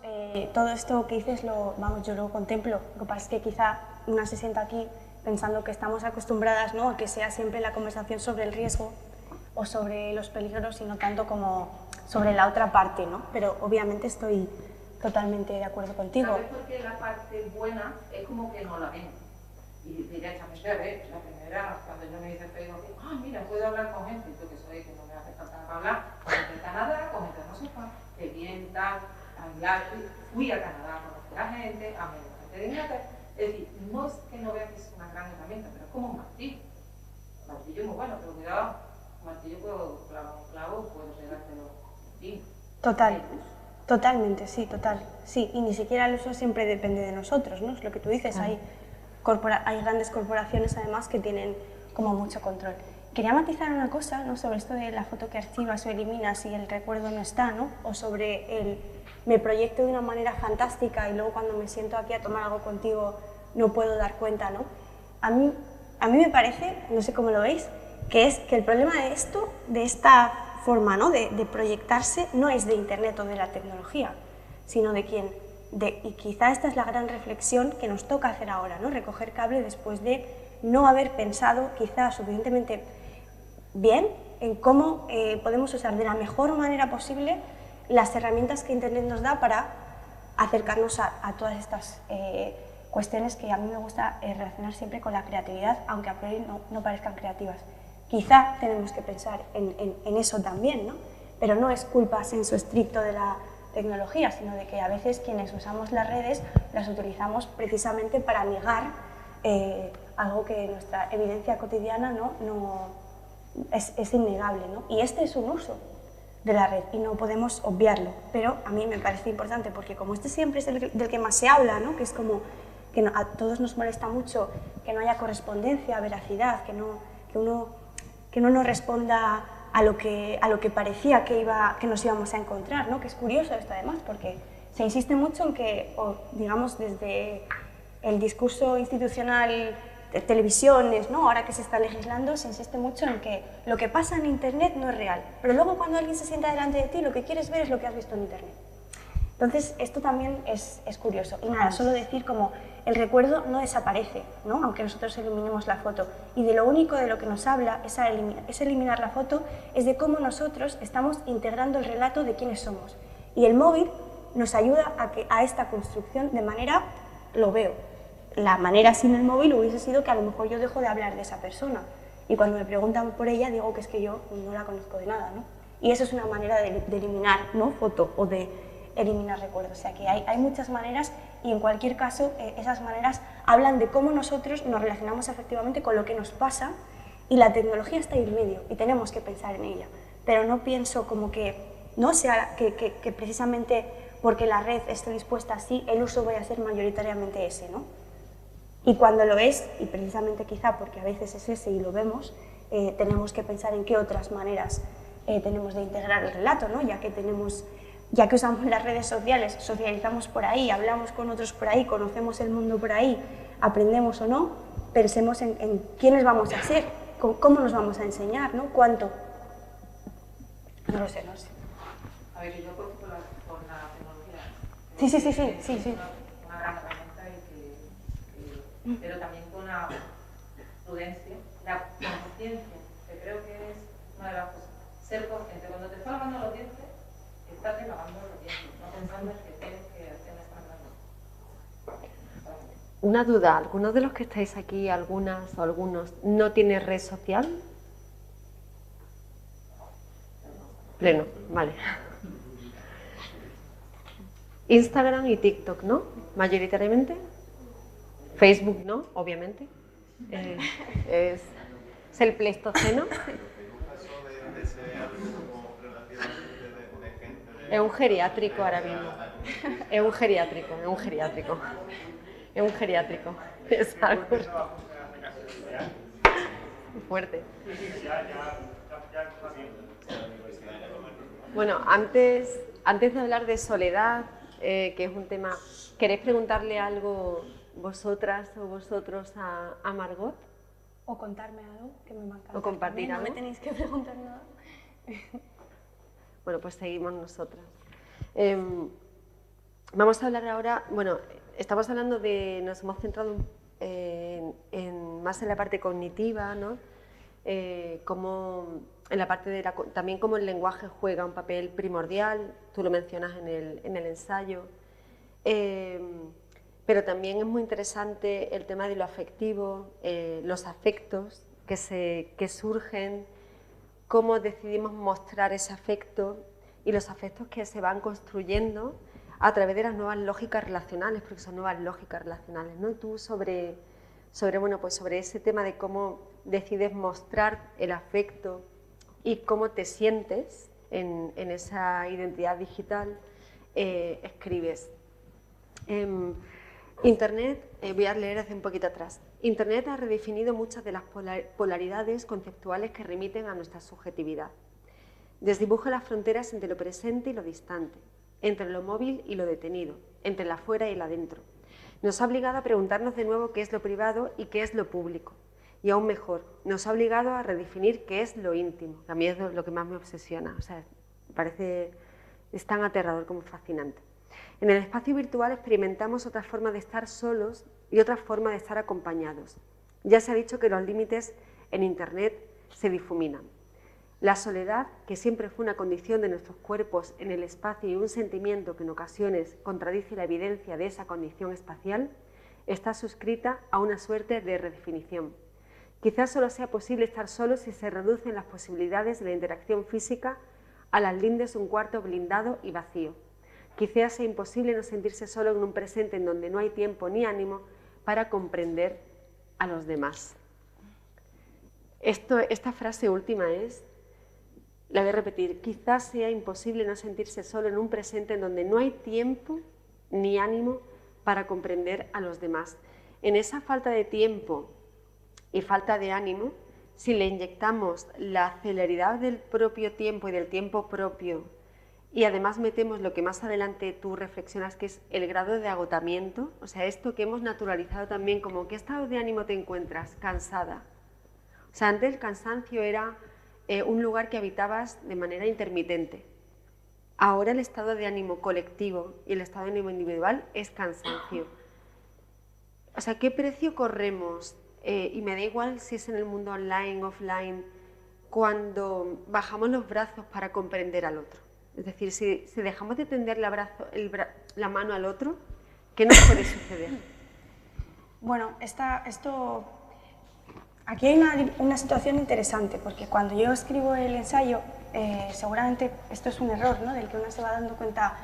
todo esto que dices, yo lo contemplo. Lo que pasa es que quizá una se sienta aquí pensando que estamos acostumbradas, ¿no?, a que sea siempre la conversación sobre el riesgo o sobre los peligros y no tanto como sobre la otra parte, ¿no? Pero obviamente estoy totalmente de acuerdo contigo. ¿Sabes por qué la parte buena es como que no la ven? Y directamente, a ver, la primera, cuando yo me hice Facebook, mira, puedo hablar con gente, yo que soy, que no me hace falta nada para hablar, con gente de Canadá, con gente de no sé cuál, que bien, tal, hablar, fui a Canadá a conocer a gente, a gente de Inglaterra. Es decir, no es que no vea que es una gran herramienta, pero es como un martillo. El martillo es muy bueno, pero cuidado, martillo puedo clavar un clavo, puedo pegártelo. Sí. Totalmente, sí, total. Sí, y ni siquiera el uso siempre depende de nosotros, ¿no? Es lo que tú dices, hay grandes corporaciones además que tienen como mucho control. Quería matizar una cosa, ¿no? Sobre esto de la foto que archivas o eliminas y el recuerdo no está, ¿no? O sobre el me proyecto de una manera fantástica y luego cuando me siento aquí a tomar algo contigo no puedo dar cuenta, ¿no? A mí me parece, no sé cómo lo veis, que el problema de esto, de esta forma, ¿no? de proyectarse, no es de Internet o de la tecnología, sino de quién. Y quizá esta es la gran reflexión que nos toca hacer ahora, ¿no? Recoger cable después de no haber pensado quizá suficientemente bien en cómo podemos usar de la mejor manera posible las herramientas que Internet nos da para acercarnos a todas estas cuestiones que a mí me gusta relacionar siempre con la creatividad, aunque a priori no parezcan creativas. Quizá tenemos que pensar en eso también, ¿no? Pero no es culpa sensu estricto de la tecnología, sino de que a veces quienes usamos las redes las utilizamos precisamente para negar algo que nuestra evidencia cotidiana es innegable, ¿no? Y este es un uso de la red y no podemos obviarlo, pero a mí me parece importante porque como este siempre es del que más se habla, ¿no? Que es como que a todos nos molesta mucho que no haya correspondencia, veracidad, que uno no responda a lo que parecía que nos íbamos a encontrar, ¿no? Que es curioso esto además, porque se insiste mucho en que, digamos, desde el discurso institucional de televisiones, ¿no? Ahora que se está legislando, se insiste mucho en que lo que pasa en Internet no es real, pero luego cuando alguien se sienta delante de ti, lo que quieres ver es lo que has visto en Internet. Entonces, esto también es curioso. Y nada, solo decir como el recuerdo no desaparece, ¿no? Aunque nosotros eliminemos la foto. Y de lo único de lo que nos habla es eliminar la foto, es de cómo nosotros estamos integrando el relato de quiénes somos. Y el móvil nos ayuda a esta construcción de manera, lo veo. La manera sin el móvil hubiese sido que a lo mejor yo dejo de hablar de esa persona. Y cuando me preguntan por ella, digo que es que yo no la conozco de nada, ¿no? Y eso es una manera de eliminar, ¿no? Foto o de eliminar recuerdos. O sea que hay muchas maneras y en cualquier caso esas maneras hablan de cómo nosotros nos relacionamos efectivamente con lo que nos pasa y la tecnología está ahí en medio y tenemos que pensar en ella. Pero no pienso como que no sea que precisamente porque la red esté dispuesta así, el uso vaya a ser mayoritariamente ese, ¿no? Y cuando lo es, y precisamente quizá porque a veces es ese y lo vemos, tenemos que pensar en qué otras maneras tenemos de integrar el relato, ¿no? Ya que usamos las redes sociales, socializamos por ahí, hablamos con otros por ahí, conocemos el mundo por ahí, aprendemos o no, pensemos en quiénes vamos a ser, cómo nos vamos a enseñar, ¿no? ¿Cuánto? No lo sé. A ver, yo por la tecnología. Sí. Una gran herramienta pero también con una prudencia, la conciencia, que creo que es una de las cosas. Ser consciente, cuando te estás lavando los dientes, estás lavando los dientes, no pensando en que tienes que hacer esta manera. Una duda, ¿algunos de los que estáis aquí, algunas o algunos, no tiene red social? Pleno, vale. Instagram y TikTok, ¿no? Mayoritariamente. Facebook, ¿no? Obviamente. Es el Pleistoceno. Es un geriátrico ahora mismo. Es un geriátrico. Es algo fuerte. Bueno, antes de hablar de soledad, que es un tema, ¿queréis preguntarle algo vosotras o vosotros a Margot? O contarme algo que me encanta. O compartir algo. No me tenéis que preguntar nada. Bueno, pues seguimos nosotras. Vamos a hablar ahora, bueno, estamos hablando nos hemos centrado más en la parte cognitiva, ¿no? Como en la parte también como el lenguaje juega un papel primordial, tú lo mencionas en el ensayo, pero también es muy interesante el tema de lo afectivo, los afectos que surgen, cómo decidimos mostrar ese afecto y los afectos que se van construyendo a través de las nuevas lógicas relacionales, porque son nuevas lógicas relacionales, ¿no? Tú sobre ese tema de cómo decides mostrar el afecto y cómo te sientes en esa identidad digital, escribes. Internet, voy a leer hace un poquito atrás. Internet ha redefinido muchas de las polaridades conceptuales que remiten a nuestra subjetividad. Desdibuja las fronteras entre lo presente y lo distante, entre lo móvil y lo detenido, entre el afuera y el adentro. Nos ha obligado a preguntarnos de nuevo qué es lo privado y qué es lo público. Y aún mejor, nos ha obligado a redefinir qué es lo íntimo, que a mí es lo que más me obsesiona, o sea, me parece, es tan aterrador como fascinante. En el espacio virtual experimentamos otra forma de estar solos y otra forma de estar acompañados. Ya se ha dicho que los límites en Internet se difuminan. La soledad, que siempre fue una condición de nuestros cuerpos en el espacio y un sentimiento que en ocasiones contradice la evidencia de esa condición espacial, está suscrita a una suerte de redefinición. Quizás solo sea posible estar solo si se reducen las posibilidades de la interacción física a las lindes de un cuarto blindado y vacío. Quizás sea imposible no sentirse solo en un presente en donde no hay tiempo ni ánimo para comprender a los demás. Esta frase última la voy a repetir, quizás sea imposible no sentirse solo en un presente en donde no hay tiempo ni ánimo para comprender a los demás. En esa falta de tiempo y falta de ánimo, si le inyectamos la celeridad del propio tiempo y del tiempo propio, y además metemos lo que más adelante tú reflexionas, que es el grado de agotamiento, o sea, esto que hemos naturalizado también como, ¿qué estado de ánimo te encuentras? Cansada. O sea, antes el cansancio era un lugar que habitabas de manera intermitente. Ahora el estado de ánimo colectivo y el estado de ánimo individual es cansancio. O sea, ¿qué precio corremos? Y me da igual si es en el mundo online, offline, cuando bajamos los brazos para comprender al otro. Es decir, si dejamos de tender la mano al otro, ¿qué nos puede suceder? Bueno, aquí hay una situación interesante, porque cuando yo escribo el ensayo, seguramente esto es un error, ¿no?, del que uno se va dando cuenta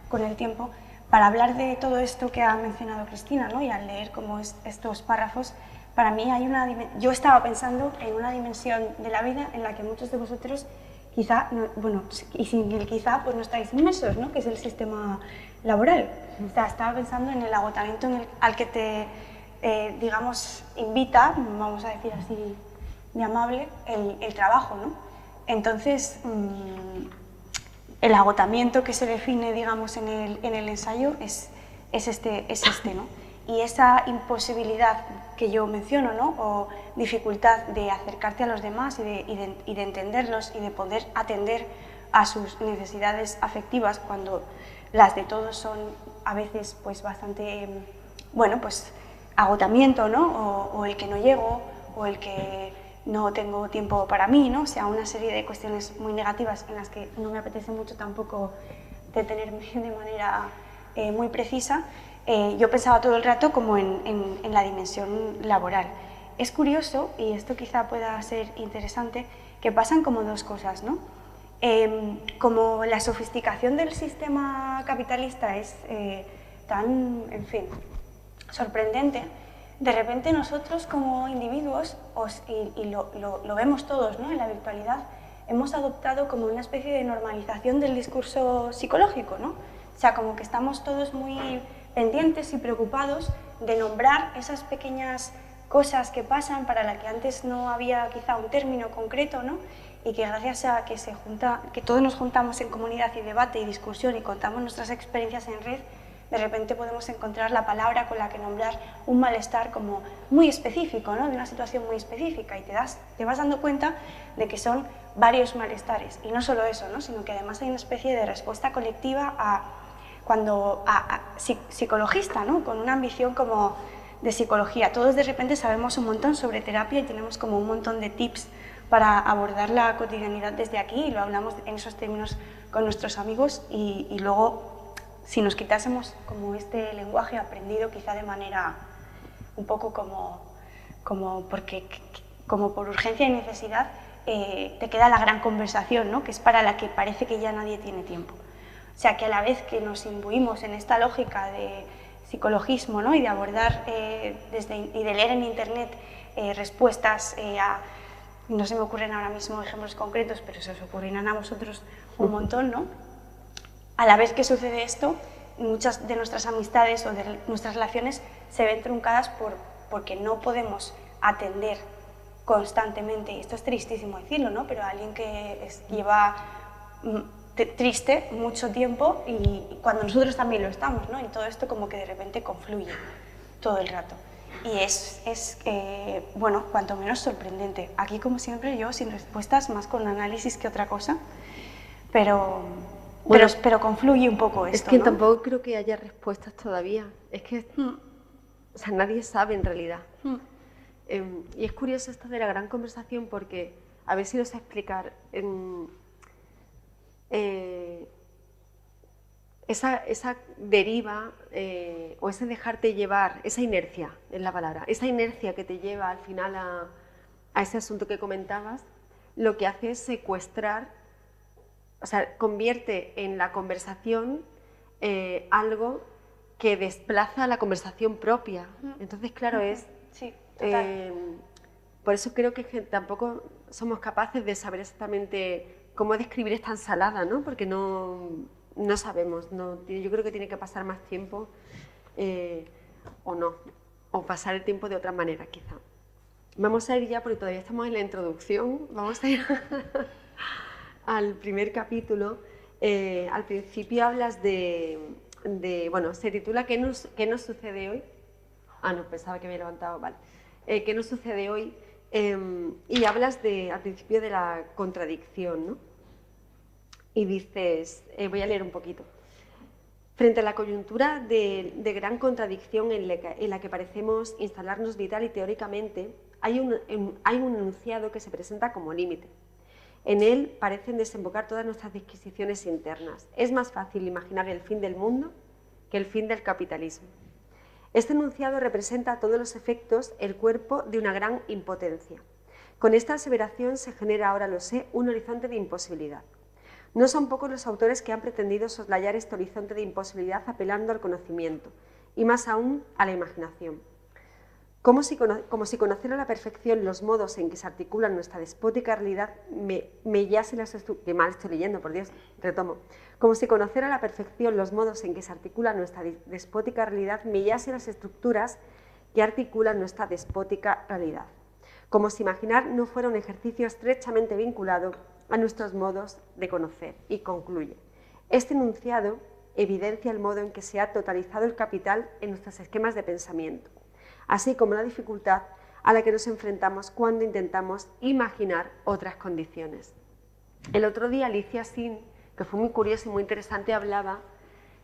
con el tiempo, para hablar de todo esto que ha mencionado Cristina, ¿no?, y al leer como estos párrafos, para mí yo estaba pensando en una dimensión de la vida en la que muchos de vosotros quizá, y sin el quizá, pues no estáis inmersos, ¿no?, que es el sistema laboral. O sea, estaba pensando en el agotamiento al que te, digamos, invita, vamos a decir así de amable, el trabajo, ¿no? Entonces, el agotamiento que se define, digamos, en el ensayo es este, ¿no? Y esa imposibilidad que yo menciono, ¿no?, o dificultad de acercarte a los demás y de entenderlos y de poder atender a sus necesidades afectivas cuando las de todos son a veces pues bastante, pues agotamiento, ¿no?, o el que no llego, o el que no tengo tiempo para mí, ¿no? O sea, una serie de cuestiones muy negativas en las que no me apetece mucho tampoco detenerme de manera muy precisa. Yo pensaba todo el rato como en la dimensión laboral. Es curioso, y esto quizá pueda ser interesante, que pasan como dos cosas, ¿no? Como la sofisticación del sistema capitalista es tan, en fin, sorprendente, de repente nosotros como individuos, y lo vemos todos, ¿no?, en la virtualidad, hemos adoptado como una especie de normalización del discurso psicológico, ¿no? O sea, como que estamos todos muy pendientes y preocupados de nombrar esas pequeñas cosas que pasan para las que antes no había quizá un término concreto, ¿no?, y que gracias a que todos nos juntamos en comunidad y debate y discusión y contamos nuestras experiencias en red, de repente podemos encontrar la palabra con la que nombrar un malestar como muy específico, ¿no?, de una situación muy específica, y te vas dando cuenta de que son varios malestares. Y no solo eso, ¿no?, sino que además hay una especie de respuesta colectiva psicologista, ¿no?, con una ambición como de psicología. Todos de repente sabemos un montón sobre terapia y tenemos como un montón de tips para abordar la cotidianidad desde aquí, y lo hablamos en esos términos con nuestros amigos, y luego, si nos quitásemos como este lenguaje aprendido quizá de manera un poco como por urgencia y necesidad, te queda la gran conversación, ¿no?, que es para la que parece que ya nadie tiene tiempo. O sea, que a la vez que nos imbuimos en esta lógica de psicologismo, ¿no?, y de abordar y de leer en internet respuestas a no se me ocurren ahora mismo ejemplos concretos, pero se os ocurrirán a vosotros un montón, ¿no? A la vez que sucede esto, muchas de nuestras amistades o de nuestras relaciones se ven truncadas porque no podemos atender constantemente, y esto es tristísimo decirlo, ¿no? Pero alguien que lleva triste mucho tiempo y cuando nosotros también lo estamos, ¿no? Y todo esto como que de repente confluye todo el rato. Y es bueno, cuanto menos sorprendente. Aquí, como siempre, yo sin respuestas, más con análisis que otra cosa, pero confluye un poco esto, es que ¿no? tampoco creo que haya respuestas todavía. Es que o sea, nadie sabe en realidad. Y es curioso esto de la gran conversación porque, a ver si os explicar, esa deriva o ese dejarte llevar, esa inercia es la palabra, esa inercia que te lleva al final a ese asunto que comentabas, lo que hace es secuestrar, o sea, convierte en la conversación algo que desplaza la conversación propia. Entonces, claro, es... Sí, total. Por eso creo que tampoco somos capaces de saber exactamente cómo describir esta ensalada, ¿no? Porque no sabemos, yo creo que tiene que pasar más tiempo o no, o pasar el tiempo de otra manera quizá. Vamos a ir ya, porque todavía estamos en la introducción, vamos a ir al primer capítulo. Al principio hablas bueno, se titula ¿Qué nos sucede hoy? Ah, no, pensaba que me había levantado, vale. ¿Qué nos sucede hoy? Y hablas al principio de la contradicción, ¿no? Y dices, voy a leer un poquito. Frente a la coyuntura de gran contradicción en la que parecemos instalarnos vital y teóricamente, hay un enunciado que se presenta como límite. En él parecen desembocar todas nuestras disquisiciones internas. Es más fácil imaginar el fin del mundo que el fin del capitalismo. Este enunciado representa a todos los efectos el cuerpo de una gran impotencia. Con esta aseveración se genera, ahora lo sé, un horizonte de imposibilidad. No son pocos los autores que han pretendido soslayar este horizonte de imposibilidad apelando al conocimiento, y más aún a la imaginación. Como si conocer a la perfección los modos en que se articula nuestra despótica realidad mellase las estructuras... Qué mal estoy leyendo, por Dios, retomo. Como si conocer a la perfección los modos en que se articula nuestra despótica realidad mellase las estructuras que articulan nuestra despótica realidad. Como si imaginar no fuera un ejercicio estrechamente vinculado a nuestros modos de conocer. Y concluye. Este enunciado evidencia el modo en que se ha totalizado el capital en nuestros esquemas de pensamiento, así como la dificultad a la que nos enfrentamos cuando intentamos imaginar otras condiciones. El otro día Alicia Sin, que fue muy curioso y muy interesante, hablaba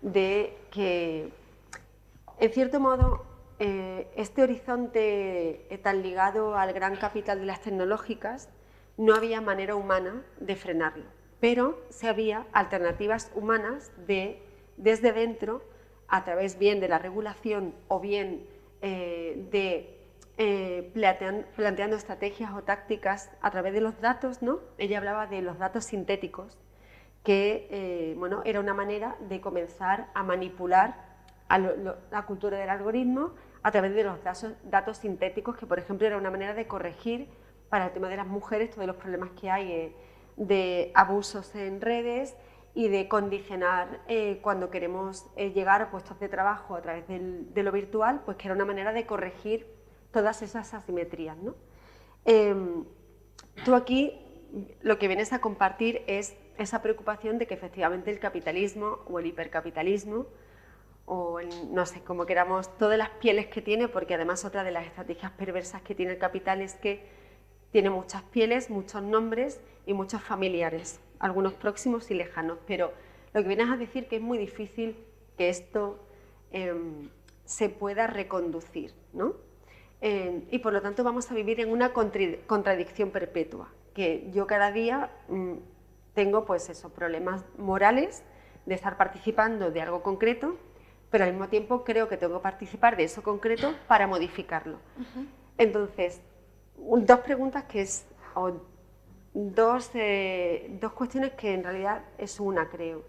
de que, en cierto modo, este horizonte tan ligado al gran capital de las tecnológicas, no había manera humana de frenarlo, pero sí había alternativas humanas desde dentro, a través bien de la regulación o bien planteando estrategias o tácticas a través de los datos, ¿no? Ella hablaba de los datos sintéticos, que bueno, era una manera de comenzar a manipular la cultura del algoritmo a través de los datos sintéticos, que por ejemplo era una manera de corregir para el tema de las mujeres todos los problemas que hay de abusos en redes y de condicionar cuando queremos llegar a puestos de trabajo a través de lo virtual, pues que era una manera de corregir todas esas asimetrías, ¿no? Tú aquí lo que vienes a compartir es esa preocupación de que efectivamente el capitalismo o el hipercapitalismo o no sé, como queramos, todas las pieles que tiene, porque además otra de las estrategias perversas que tiene el capital es que tiene muchas pieles, muchos nombres y muchos familiares, algunos próximos y lejanos, pero lo que vienes a decir que es muy difícil que esto se pueda reconducir, ¿no? Y por lo tanto vamos a vivir en una contradicción perpetua, que yo cada día tengo pues esos problemas morales de estar participando de algo concreto, pero al mismo tiempo creo que tengo que participar de eso concreto para modificarlo. Entonces, dos preguntas dos cuestiones que en realidad es una, creo.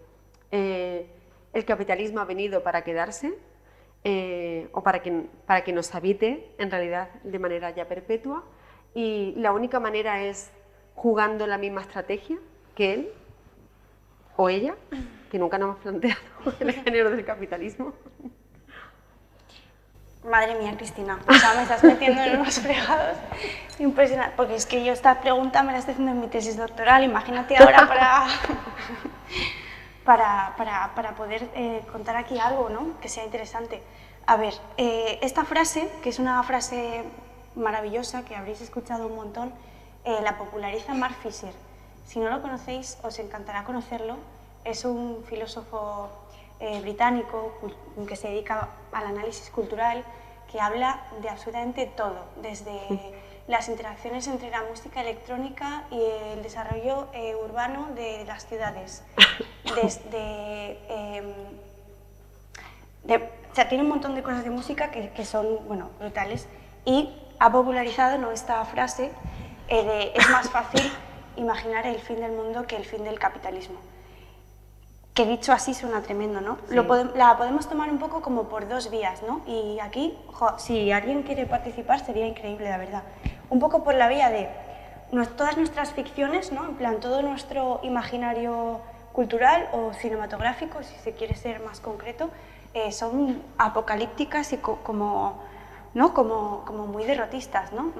¿El capitalismo ha venido para quedarse o para que nos habite en realidad de manera ya perpetua? y la única manera es jugando la misma estrategia que él o ella, que nunca nos hemos planteado el género del capitalismo. Madre mía, Cristina, o sea, me estás metiendo en unos fregados impresionantes, porque es que yo esta pregunta me la estoy haciendo en mi tesis doctoral, imagínate ahora para poder contar aquí algo, ¿no?, que sea interesante. A ver, esta frase, que es una frase maravillosa, que habréis escuchado un montón, la populariza Mark Fisher. Si no lo conocéis, os encantará conocerlo. Es un filósofo británico que se dedica al análisis cultural, que habla de absolutamente todo, desde las interacciones entre la música electrónica y el desarrollo urbano de las ciudades. O sea, tiene un montón de cosas de música que son, bueno, brutales, y ha popularizado, ¿no?, esta frase de es más fácil imaginar el fin del mundo que el fin del capitalismo. Que dicho así suena tremendo, ¿no? Sí. La podemos tomar un poco como por dos vías, ¿no? Y aquí, si alguien quiere participar, sería increíble, la verdad. Un poco por la vía de todas nuestras ficciones, ¿no? En plan, todo nuestro imaginario cultural o cinematográfico, si se quiere ser más concreto, son apocalípticas y como muy derrotistas, ¿no?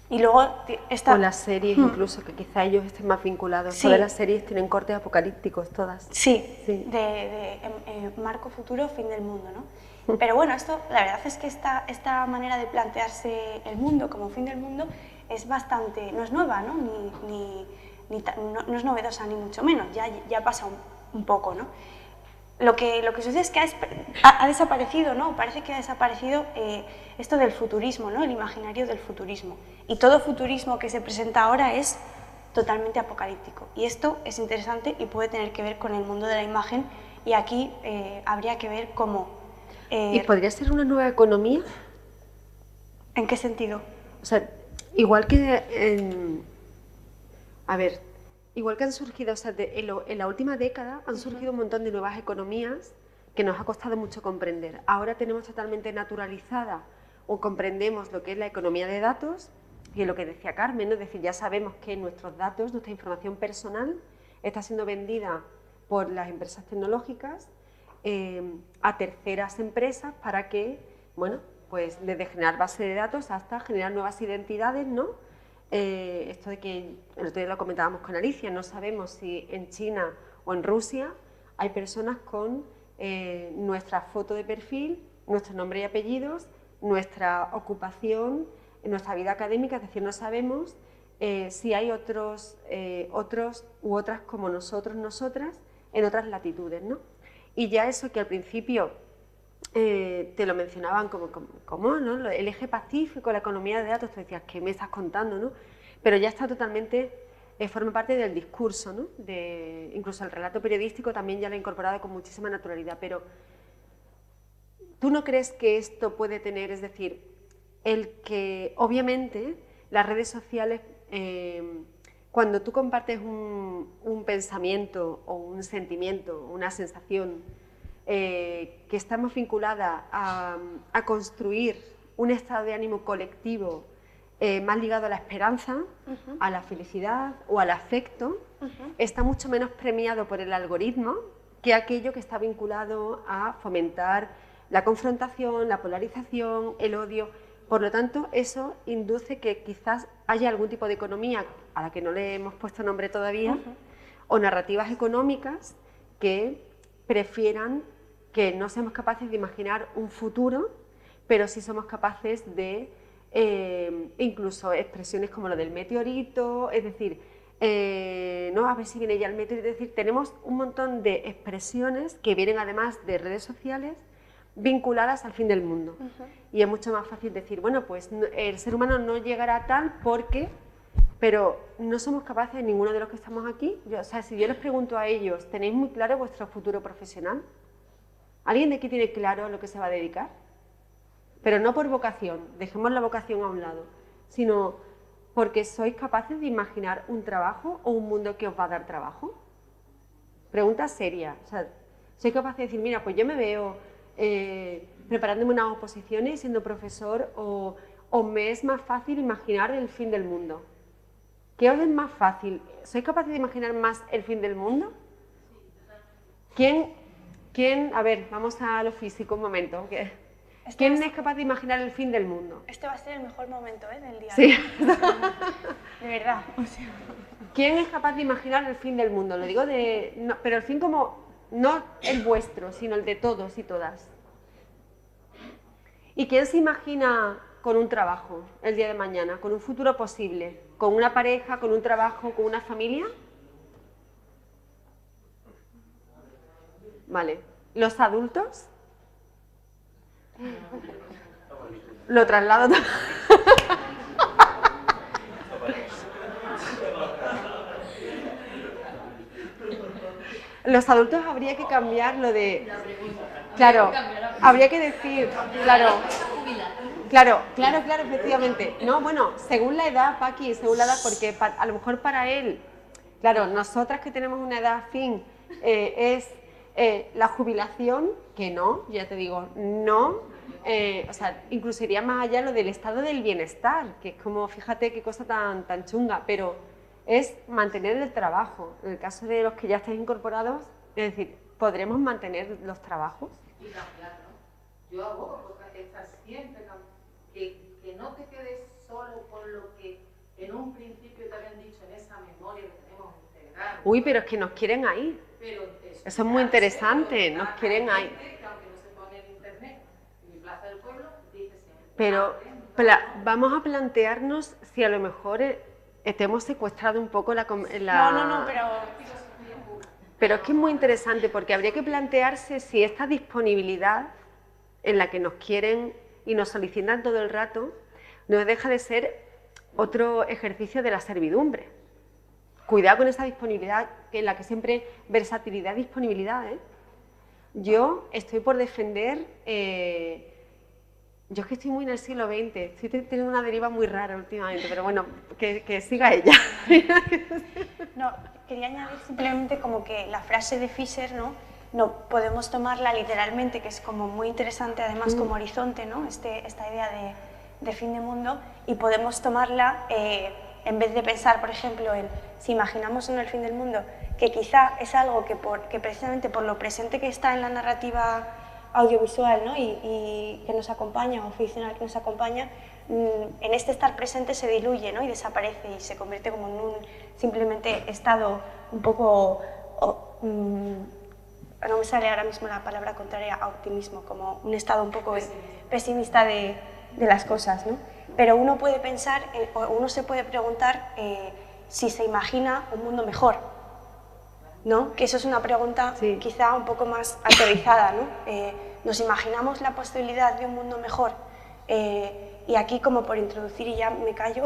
Y luego o las series incluso, que quizá ellos estén más vinculados. Sí. Todas las series tienen cortes apocalípticos, todas. Sí, sí. de marco futuro, fin del mundo, ¿no? Pero bueno, esto, la verdad es que esta manera de plantearse el mundo como fin del mundo es bastante, no es nueva, ¿no? No es novedosa ni mucho menos, ya pasa un poco, ¿no? Lo que sucede es que ha desaparecido, ¿no? Parece que ha desaparecido esto del futurismo, ¿no? El imaginario del futurismo. Y todo futurismo que se presenta ahora es totalmente apocalíptico. Y esto es interesante y puede tener que ver con el mundo de la imagen, y aquí habría que ver cómo... ¿Y podría ser una nueva economía? ¿En qué sentido? O sea, igual que... a ver... Igual que han surgido, o sea, en la última década han surgido un montón de nuevas economías que nos ha costado mucho comprender. Ahora tenemos totalmente naturalizada o comprendemos lo que es la economía de datos, y es lo que decía Carmen, ¿no? Es decir, ya sabemos que nuestros datos, nuestra información personal está siendo vendida por las empresas tecnológicas a terceras empresas para que, bueno, pues desde generar base de datos hasta generar nuevas identidades, ¿no? Esto de que el otro día lo comentábamos con Alicia, no sabemos si en China o en Rusia hay personas con nuestra foto de perfil, nuestro nombre y apellidos, nuestra ocupación, nuestra vida académica, es decir, no sabemos si hay otros u otras como nosotros, nosotras, en otras latitudes, ¿no? Y ya eso que al principio te lo mencionaban como ¿no? El eje pacífico, la economía de datos, tú decías, ¿qué me estás contando? ¿No? Pero ya está totalmente, forma parte del discurso, ¿no? Incluso el relato periodístico también ya lo ha incorporado con muchísima naturalidad. Pero ¿tú no crees que esto puede tener, es decir, el que obviamente las redes sociales, cuando tú compartes un pensamiento o un sentimiento, una sensación, que estamos vinculadas a construir un estado de ánimo colectivo más ligado a la esperanza, a la felicidad o al afecto, está mucho menos premiado por el algoritmo que aquello que está vinculado a fomentar la confrontación, la polarización, el odio. Por lo tanto, eso induce que quizás haya algún tipo de economía a la que no le hemos puesto nombre todavía, o narrativas económicas que prefieran que no seamos capaces de imaginar un futuro, pero sí somos capaces de incluso expresiones como lo del meteorito, es decir, no, a ver si viene ya el meteorito, es decir, tenemos un montón de expresiones que vienen además de redes sociales vinculadas al fin del mundo. Y es mucho más fácil decir, bueno, pues el ser humano no llegará a tal porque... Pero no somos capaces, ninguno de los que estamos aquí, o sea, si yo les pregunto a ellos, ¿tenéis muy claro vuestro futuro profesional? ¿Alguien de aquí tiene claro a lo que se va a dedicar? Pero no por vocación, dejemos la vocación a un lado, sino porque sois capaces de imaginar un trabajo o un mundo que os va a dar trabajo. Pregunta seria, o sea, soy capaz de decir, mira, pues yo me veo preparándome unas oposiciones, siendo profesor o o me es más fácil imaginar el fin del mundo? ¿Qué os es más fácil? ¿Sois capaces de imaginar más el fin del mundo? ¿Quién? A ver, vamos a lo físico un momento. ¿Quién es capaz de imaginar el fin del mundo? Este va a ser el mejor momento del día. Sí. De verdad. O sea. ¿Quién es capaz de imaginar el fin del mundo? Lo digo no, pero el fin como, no el vuestro, sino el de todos y todas. ¿Y quién se imagina con un trabajo el día de mañana, con un futuro posible, con una pareja, con un trabajo, con una familia? Vale. ¿Los adultos? Lo traslado. Los adultos habría que cambiar lo de... Claro, habría que decir, claro, efectivamente. No, bueno, según la edad, Paqui, según la edad, porque a lo mejor para él, claro, nosotras que tenemos una edad fin, es la jubilación, que no, ya te digo, no, o sea, incluso iría más allá lo del estado del bienestar, que es como, fíjate qué cosa tan chunga, pero es mantener el trabajo. En el caso de los que ya estáis incorporados, es decir, ¿podremos mantener los trabajos? Y cambiar, ¿no? Yo abogo porque estás siempre que no te quedes solo con lo que en un principio te habían dicho en esa memoria que tenemos integrada. Uy, pero es que nos quieren ahí. Pero eso es muy interesante, nos quieren ahí. Que aunque no se pone en internet, en mi Plaza del Pueblo, dice siempre. Pero vamos a plantearnos si a lo mejor te hemos secuestrado un poco la... No, pero... Pero es que es muy interesante porque habría que plantearse si esta disponibilidad en la que nos quieren y nos solicitan todo el rato no deja de ser otro ejercicio de la servidumbre. Cuidado con esa disponibilidad en la que siempre versatilidad, disponibilidad. Yo estoy por defender... yo es que estoy muy en el siglo XX, estoy teniendo una deriva muy rara últimamente, pero bueno, que siga ella. No, quería añadir simplemente como que la frase de Fisher, no podemos tomarla literalmente, que es como muy interesante además como horizonte, ¿no? Esta idea de fin de mundo, y podemos tomarla en vez de pensar, por ejemplo, en si imaginamos en el fin del mundo, que quizá es algo que precisamente por lo presente que está en la narrativa audiovisual, ¿no? y que nos acompaña, o ficcional que nos acompaña, en este estar presente se diluye, ¿no? Y desaparece y se convierte como en un simplemente estado un poco, no me sale ahora mismo la palabra contraria a optimismo, como un estado un poco pesimista de las cosas, ¿no? Pero uno puede pensar, o uno se puede preguntar si se imagina un mundo mejor, ¿no? Que eso es una pregunta quizá un poco más aterrizada, ¿no? ¿Nos imaginamos la posibilidad de un mundo mejor? Y aquí, como por introducir, y ya me callo,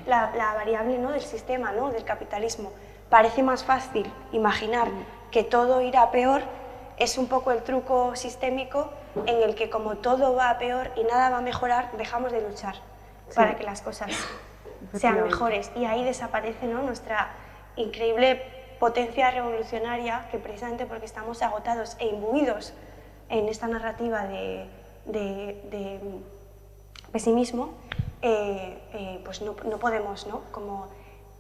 la variable, ¿no? Del sistema, ¿no? Del capitalismo. Parece más fácil imaginar que todo irá a peor, es un poco el truco sistémico en el que como todo va a peor y nada va a mejorar, dejamos de luchar para que las cosas sean mejores. Y ahí desaparece, ¿no? Nuestra increíble potencia revolucionaria, que precisamente porque estamos agotados e imbuidos en esta narrativa de pesimismo, pues no podemos, ¿no? Como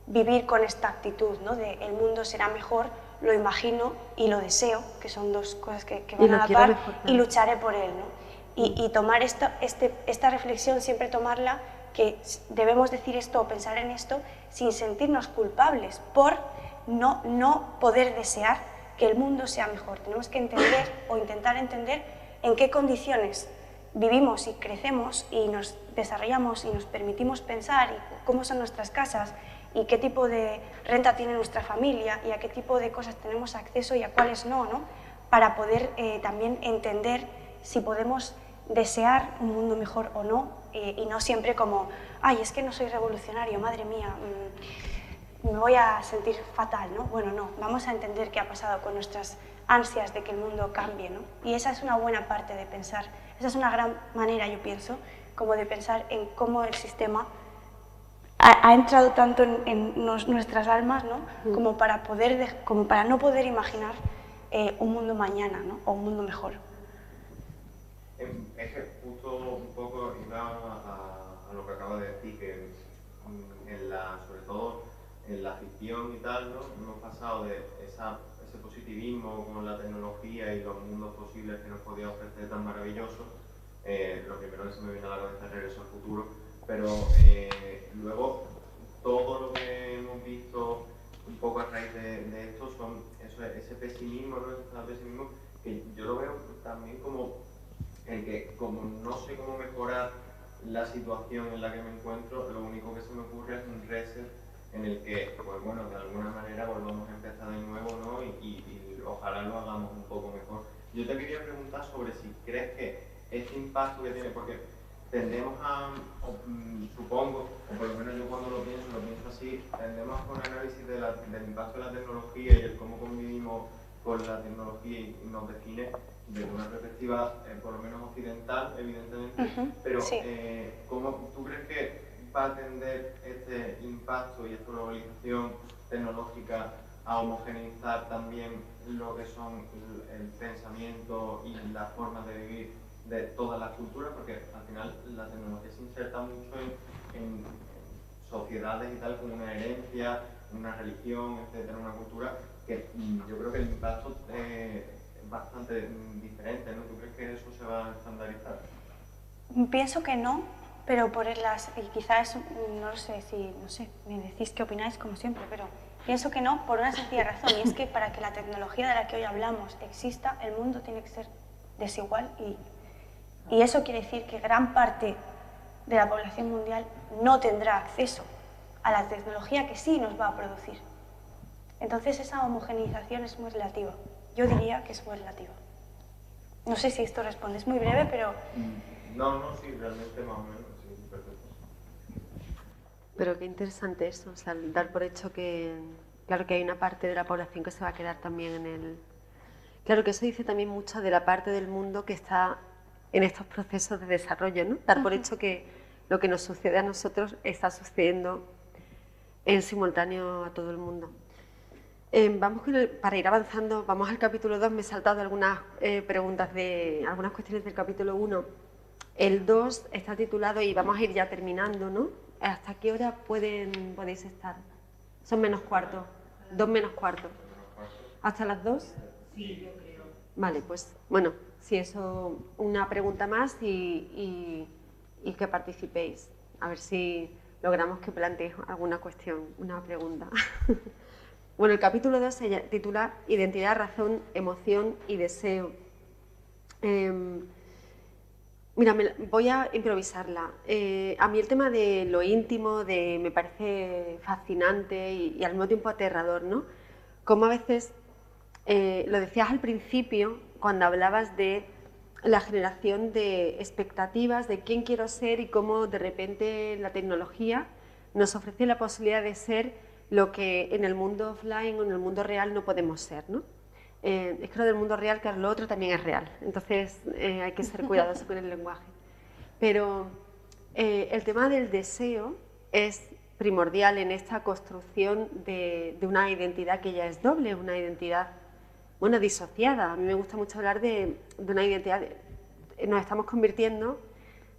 vivir con esta actitud, ¿no? De el mundo será mejor, lo imagino y lo deseo, que son dos cosas que van a la par, y lucharé por él, ¿no? Y tomar esta reflexión, siempre tomarla, que debemos decir esto o pensar en esto sin sentirnos culpables por no poder desear que el mundo sea mejor. Tenemos que entender o intentar entender en qué condiciones vivimos y crecemos y nos desarrollamos y nos permitimos pensar, y cómo son nuestras casas y qué tipo de renta tiene nuestra familia y a qué tipo de cosas tenemos acceso y a cuáles no, ¿no? Para poder también entender si podemos desear un mundo mejor o no, y no siempre como, ay, es que no soy revolucionario, madre mía, me voy a sentir fatal, ¿no? Bueno, no, vamos a entender qué ha pasado con nuestras ansias de que el mundo cambie, ¿no? Y esa es una buena parte de pensar, esa es una gran manera, yo pienso, como de pensar en cómo el sistema ha entrado tanto en nuestras almas, ¿no? Como para no poder imaginar un mundo mañana, ¿no? O un mundo mejor. Es que justo un poco iba a lo que acaba de decir, que sobre todo en la ficción y tal, ¿no? Hemos pasado de ese positivismo con la tecnología y los mundos posibles que nos podía ofrecer tan maravillosos. Lo primero que se me viene a la cabeza es Regreso al Futuro, pero luego todo lo que hemos visto un poco a raíz de esto son ese pesimismo, ¿no? Ese pesimismo que yo lo veo también como el que, como no sé cómo mejorar la situación en la que me encuentro, lo único que se me ocurre es un reset en el que, pues bueno, de alguna manera volvamos a empezar de nuevo, ¿no? Y ojalá lo hagamos un poco mejor. Yo te quería preguntar sobre si crees que este impacto que tiene, porque tendemos a, supongo, o por lo menos yo cuando lo pienso así, tendemos con análisis del impacto de la tecnología y el cómo convivimos con la tecnología y nos define desde una perspectiva por lo menos occidental, evidentemente, pero sí. ¿cómo tú crees que va a tender este impacto y esta globalización tecnológica a homogeneizar también lo que son el pensamiento y las formas de vivir de todas las culturas? Porque al final la tecnología se inserta mucho en sociedades y tal, como una herencia, una religión, etcétera, una cultura, que yo creo que el impacto es bastante diferente, ¿no? ¿Tú crees que eso se va a estandarizar? Pienso que no, pero y quizás, no sé, me decís qué opináis como siempre, pero pienso que no por una sencilla razón, y es que para que la tecnología de la que hoy hablamos exista, el mundo tiene que ser desigual y eso quiere decir que gran parte de la población mundial no tendrá acceso a la tecnología que sí nos va a producir. Entonces esa homogeneización es muy relativa. Yo diría que es muy relativa. No sé si esto responde, es muy breve, pero... No, sí, realmente más o menos, sí, perfecto. Pero qué interesante eso, o sea, dar por hecho que, claro, que hay una parte de la población que se va a quedar también en el... Claro que eso dice también mucho de la parte del mundo que está en estos procesos de desarrollo, ¿no? Dar por hecho que lo que nos sucede a nosotros está sucediendo en simultáneo a todo el mundo. Para ir avanzando, vamos al capítulo 2, me he saltado algunas preguntas algunas cuestiones del capítulo 1. El 2 está titulado, y vamos a ir ya terminando, ¿no? ¿Hasta qué hora podéis estar? Son menos cuarto, 2 menos cuarto. ¿Hasta las 2? Sí, yo creo. Vale, pues bueno, si eso, una pregunta más y que participéis. A ver si logramos que planteéis alguna cuestión, una pregunta. Bueno, el capítulo 2 se titula Identidad, razón, emoción y deseo. Mira, voy a improvisarla. A mí el tema de lo íntimo me parece fascinante y al mismo tiempo aterrador, ¿no? Como a veces, lo decías al principio, cuando hablabas de la generación de expectativas, de quién quiero ser y cómo de repente la tecnología nos ofrece la posibilidad de ser lo que en el mundo offline o en el mundo real no podemos ser, ¿no? Es que lo del mundo real, claro, lo otro también es real, entonces hay que ser cuidadoso con el lenguaje. Pero el tema del deseo es primordial en esta construcción de una identidad que ya es doble, una identidad, bueno, disociada. A mí me gusta mucho hablar de una identidad, nos estamos convirtiendo,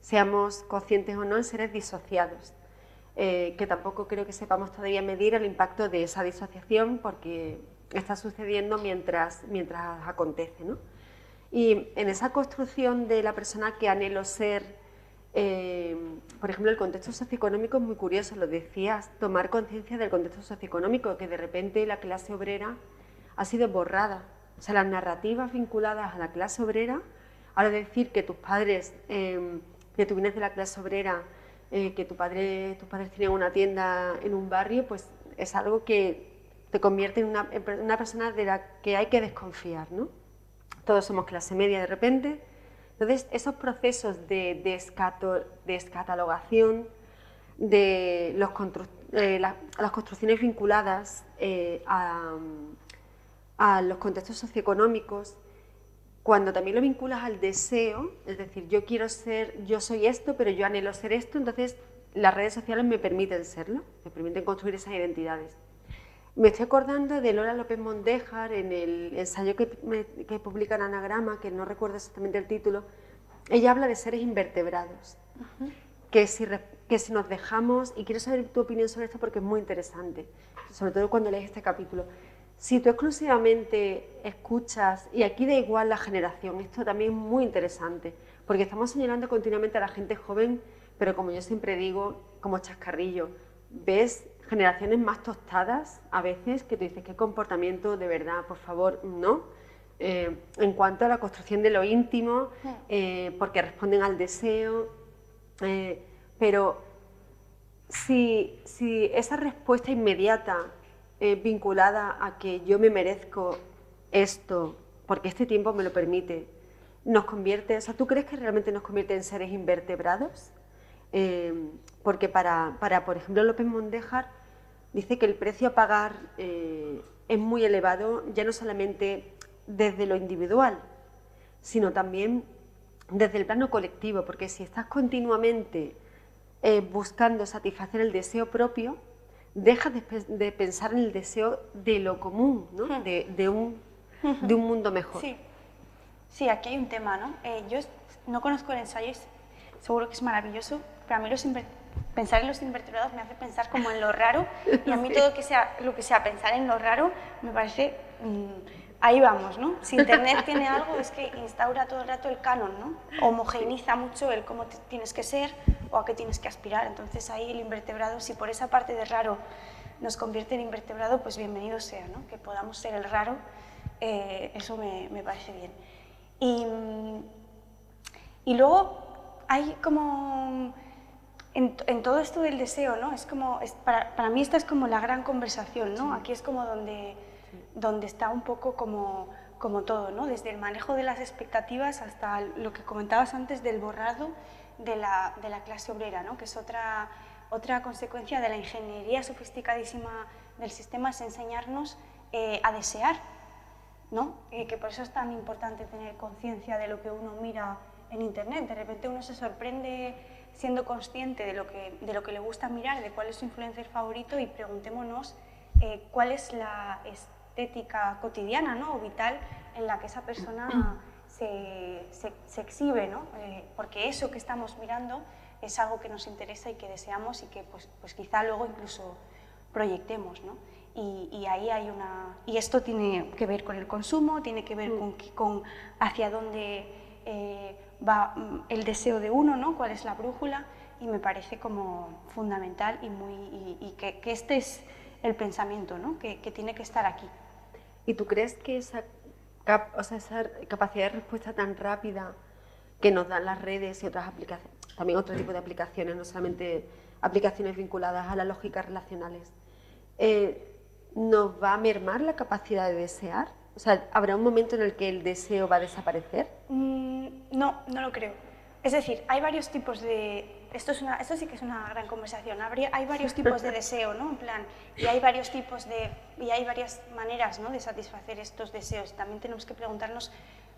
seamos conscientes o no, en seres disociados. Que tampoco creo que sepamos todavía medir el impacto de esa disociación porque está sucediendo mientras acontece, ¿no? Y en esa construcción de la persona que anhelo ser, por ejemplo, el contexto socioeconómico es muy curioso, lo decías, tomar conciencia del contexto socioeconómico, que de repente la clase obrera ha sido borrada. O sea, las narrativas vinculadas a la clase obrera, ahora decir que tus padres, que tú vienes de la clase obrera, que tus padres tienen una tienda en un barrio, pues es algo que te convierte en una persona de la que hay que desconfiar, ¿no? Todos somos clase media de repente. Entonces, esos procesos de descatalogación de las construcciones vinculadas a los contextos socioeconómicos, cuando también lo vinculas al deseo, es decir, yo soy esto, pero yo anhelo ser esto, entonces las redes sociales me permiten serlo, me permiten construir esas identidades. Me estoy acordando de Lola López Mondéjar en el ensayo que publica en Anagrama, que no recuerdo exactamente el título. Ella habla de seres invertebrados, que si que si nos dejamos, y quiero saber tu opinión sobre esto porque es muy interesante, sobre todo cuando lees este capítulo, si tú exclusivamente escuchas, y aquí da igual la generación, esto también es muy interesante, porque estamos señalando continuamente a la gente joven, pero como yo siempre digo, como chascarrillo, ves generaciones más tostadas a veces que tú dices, qué comportamiento de verdad, por favor, ¿no? En cuanto a la construcción de lo íntimo, porque responden al deseo, pero si esa respuesta inmediata vinculada a que yo me merezco esto, porque este tiempo me lo permite, nos convierte, o sea, ¿tú crees que realmente nos convierte en seres invertebrados? Porque para, por ejemplo, López Mondéjar dice que el precio a pagar es muy elevado, ya no solamente desde lo individual, sino también desde el plano colectivo, porque si estás continuamente buscando satisfacer el deseo propio, dejas de pensar en el deseo de lo común, ¿no? de un mundo mejor. Sí. Sí, aquí hay un tema, ¿no? Yo no conozco el ensayo, seguro que es maravilloso, pero a mí pensar en los invertebrados me hace pensar como en lo raro, y a mí todo lo que sea pensar en lo raro me parece... ahí vamos, ¿no? Si Internet tiene algo es que instaura todo el rato el canon, ¿no? Homogeneiza mucho el cómo tienes que ser o a qué tienes que aspirar. Entonces ahí el invertebrado, si por esa parte de raro nos convierte en invertebrado, pues bienvenido sea, ¿no? Que podamos ser el raro, eso me parece bien. Y luego hay como... En todo esto del deseo, ¿no? Es como, para mí esta es como la gran conversación, ¿no? Aquí es como donde está un poco como todo, ¿no? Desde el manejo de las expectativas hasta lo que comentabas antes del borrado de la clase obrera, ¿no? Que es otra consecuencia de la ingeniería sofisticadísima del sistema, es enseñarnos a desear, ¿no? Que por eso es tan importante tener conciencia de lo que uno mira en Internet. De repente uno se sorprende siendo consciente de lo que le gusta mirar, de cuál es su influencer favorito, y preguntémonos cuál es la estética cotidiana, ¿no? O vital en la que esa persona se exhibe, ¿no? Porque eso que estamos mirando es algo que nos interesa y que deseamos y que pues quizá luego incluso proyectemos, ¿no? Y ahí hay y esto tiene que ver con el consumo, tiene que ver con hacia dónde va el deseo de uno, ¿no? Cuál es la brújula, y me parece como fundamental y que este es el pensamiento, ¿no? que tiene que estar aquí. ¿Y tú crees que esa capacidad de respuesta tan rápida que nos dan las redes y otras aplicaciones, también otro tipo de aplicaciones, no solamente aplicaciones vinculadas a las lógicas relacionales, nos va a mermar la capacidad de desear? O sea, ¿habrá un momento en el que el deseo va a desaparecer? No lo creo. Es decir, hay varios tipos de... Esto sí que es una gran conversación. Hay varios tipos de deseo, ¿no? En plan, y hay varios varias maneras, ¿no? De satisfacer estos deseos. También tenemos que preguntarnos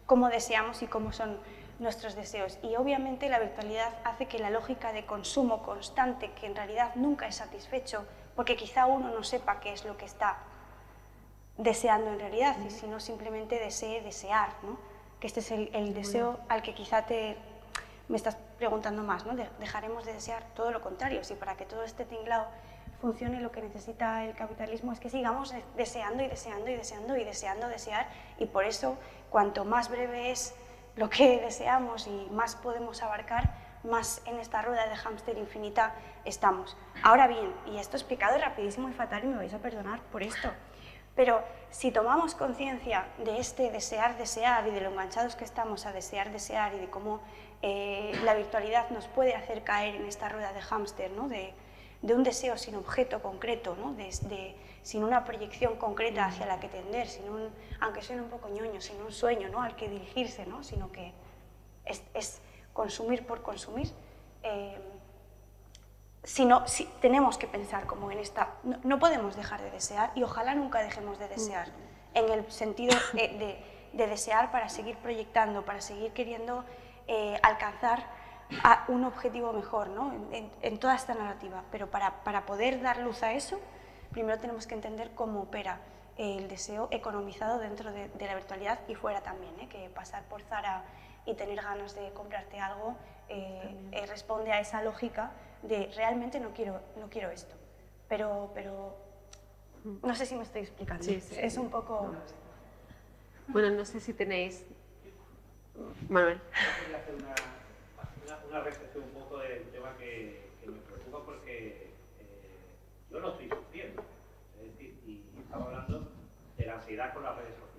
cómo deseamos y cómo son nuestros deseos. Y obviamente la virtualidad hace que la lógica de consumo constante, que en realidad nunca es satisfecho, porque quizá uno no sepa qué es lo que está deseando en realidad, y si no simplemente desee desear, ¿no? Que este es el deseo al que quizá me estás preguntando más, ¿no? Dejaremos de desear todo lo contrario. Si para que todo este tinglado funcione, lo que necesita el capitalismo es que sigamos deseando y deseando y deseando y deseando desear, y por eso cuanto más breve es lo que deseamos y más podemos abarcar, más en esta rueda de hámster infinita estamos. Ahora bien, y esto es explicado rapidísimo y fatal y me vais a perdonar por esto, pero si tomamos conciencia de este desear, desear y de lo enganchados que estamos a desear, desear, y de cómo la virtualidad nos puede hacer caer en esta rueda de hámster, ¿no? de un deseo sin objeto concreto, ¿no? Sin una proyección concreta hacia la que tender, aunque suene un poco ñoño, sin un sueño, ¿no? Al que dirigirse, ¿no? Sino que es consumir por consumir. Si tenemos que pensar como en esta... No podemos dejar de desear, y ojalá nunca dejemos de desear, en el sentido de desear para seguir proyectando, para seguir queriendo alcanzar a un objetivo mejor, ¿no? en toda esta narrativa. Pero para poder dar luz a eso, primero tenemos que entender cómo opera el deseo economizado dentro de la virtualidad y fuera también, que pasar por Zara y tener ganas de comprarte algo responde a esa lógica de realmente no quiero esto. Pero no sé si me estoy explicando. Sí, sí. Es un poco... Bueno, no sé si tenéis... Manuel. Yo quería hacer una reflexión un poco del tema que me preocupa porque yo lo estoy sufriendo. Es decir, y estamos hablando de la ansiedad con las redes sociales.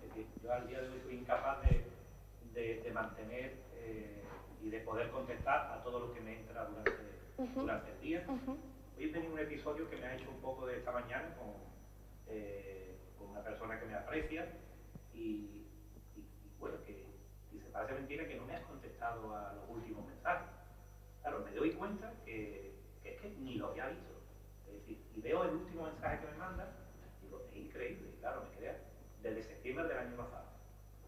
Es decir, yo al día de hoy soy incapaz de mantener y de poder contestar a todo lo que me entra durante el día. Hoy he tenido un episodio que me ha hecho un poco de esta mañana con una persona que me aprecia y bueno, que dice, parece mentira que no me has contestado a los últimos mensajes. Claro, me doy cuenta que es que ni lo había visto. Es decir, y veo el último mensaje que me manda y digo, es increíble, y claro, me quedé desde septiembre del año pasado.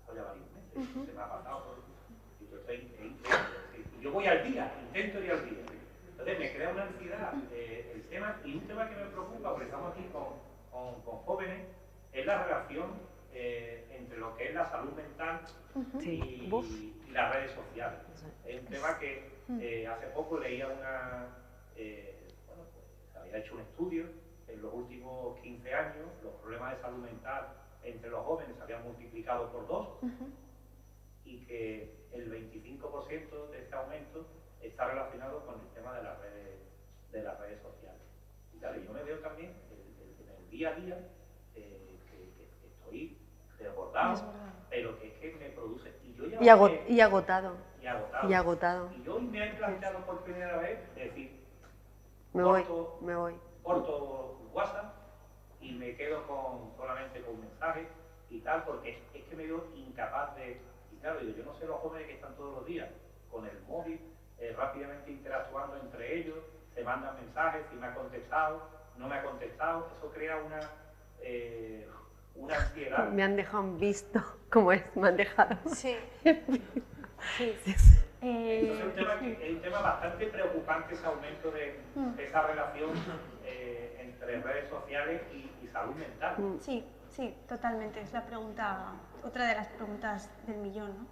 Eso ya varios meses, se me ha pasado todo. Y yo estoy, es increíble. Es decir, yo voy al día, intento ir al día. Entonces me crea una ansiedad el tema, y un tema que me preocupa, porque estamos aquí con jóvenes, es la relación entre lo que es la salud mental y las redes sociales. Es un tema que hace poco leía bueno, pues se había hecho un estudio en los últimos 15 años, los problemas de salud mental entre los jóvenes se habían multiplicado por 2 y que el 25% de este aumento está relacionado con el tema de las redes sociales. Y claro, yo me veo también en el día a día que estoy desbordado, pero que es que me produce... Y agotado. Y yo hoy me he planteado por primera vez decir, me voy. Corto WhatsApp y me quedo solamente con mensajes y tal, porque es que me veo incapaz de... Y claro, yo no sé los jóvenes que están todos los días con el móvil, rápidamente interactuando entre ellos, se mandan mensajes, si me ha contestado, no me ha contestado, eso crea una ansiedad. Me han dejado visto, ¿cómo es? Me han dejado. Sí. Es un tema bastante preocupante, ese aumento de esa relación entre redes sociales y salud mental. Sí, totalmente. Es la pregunta, otra de las preguntas del millón, ¿no?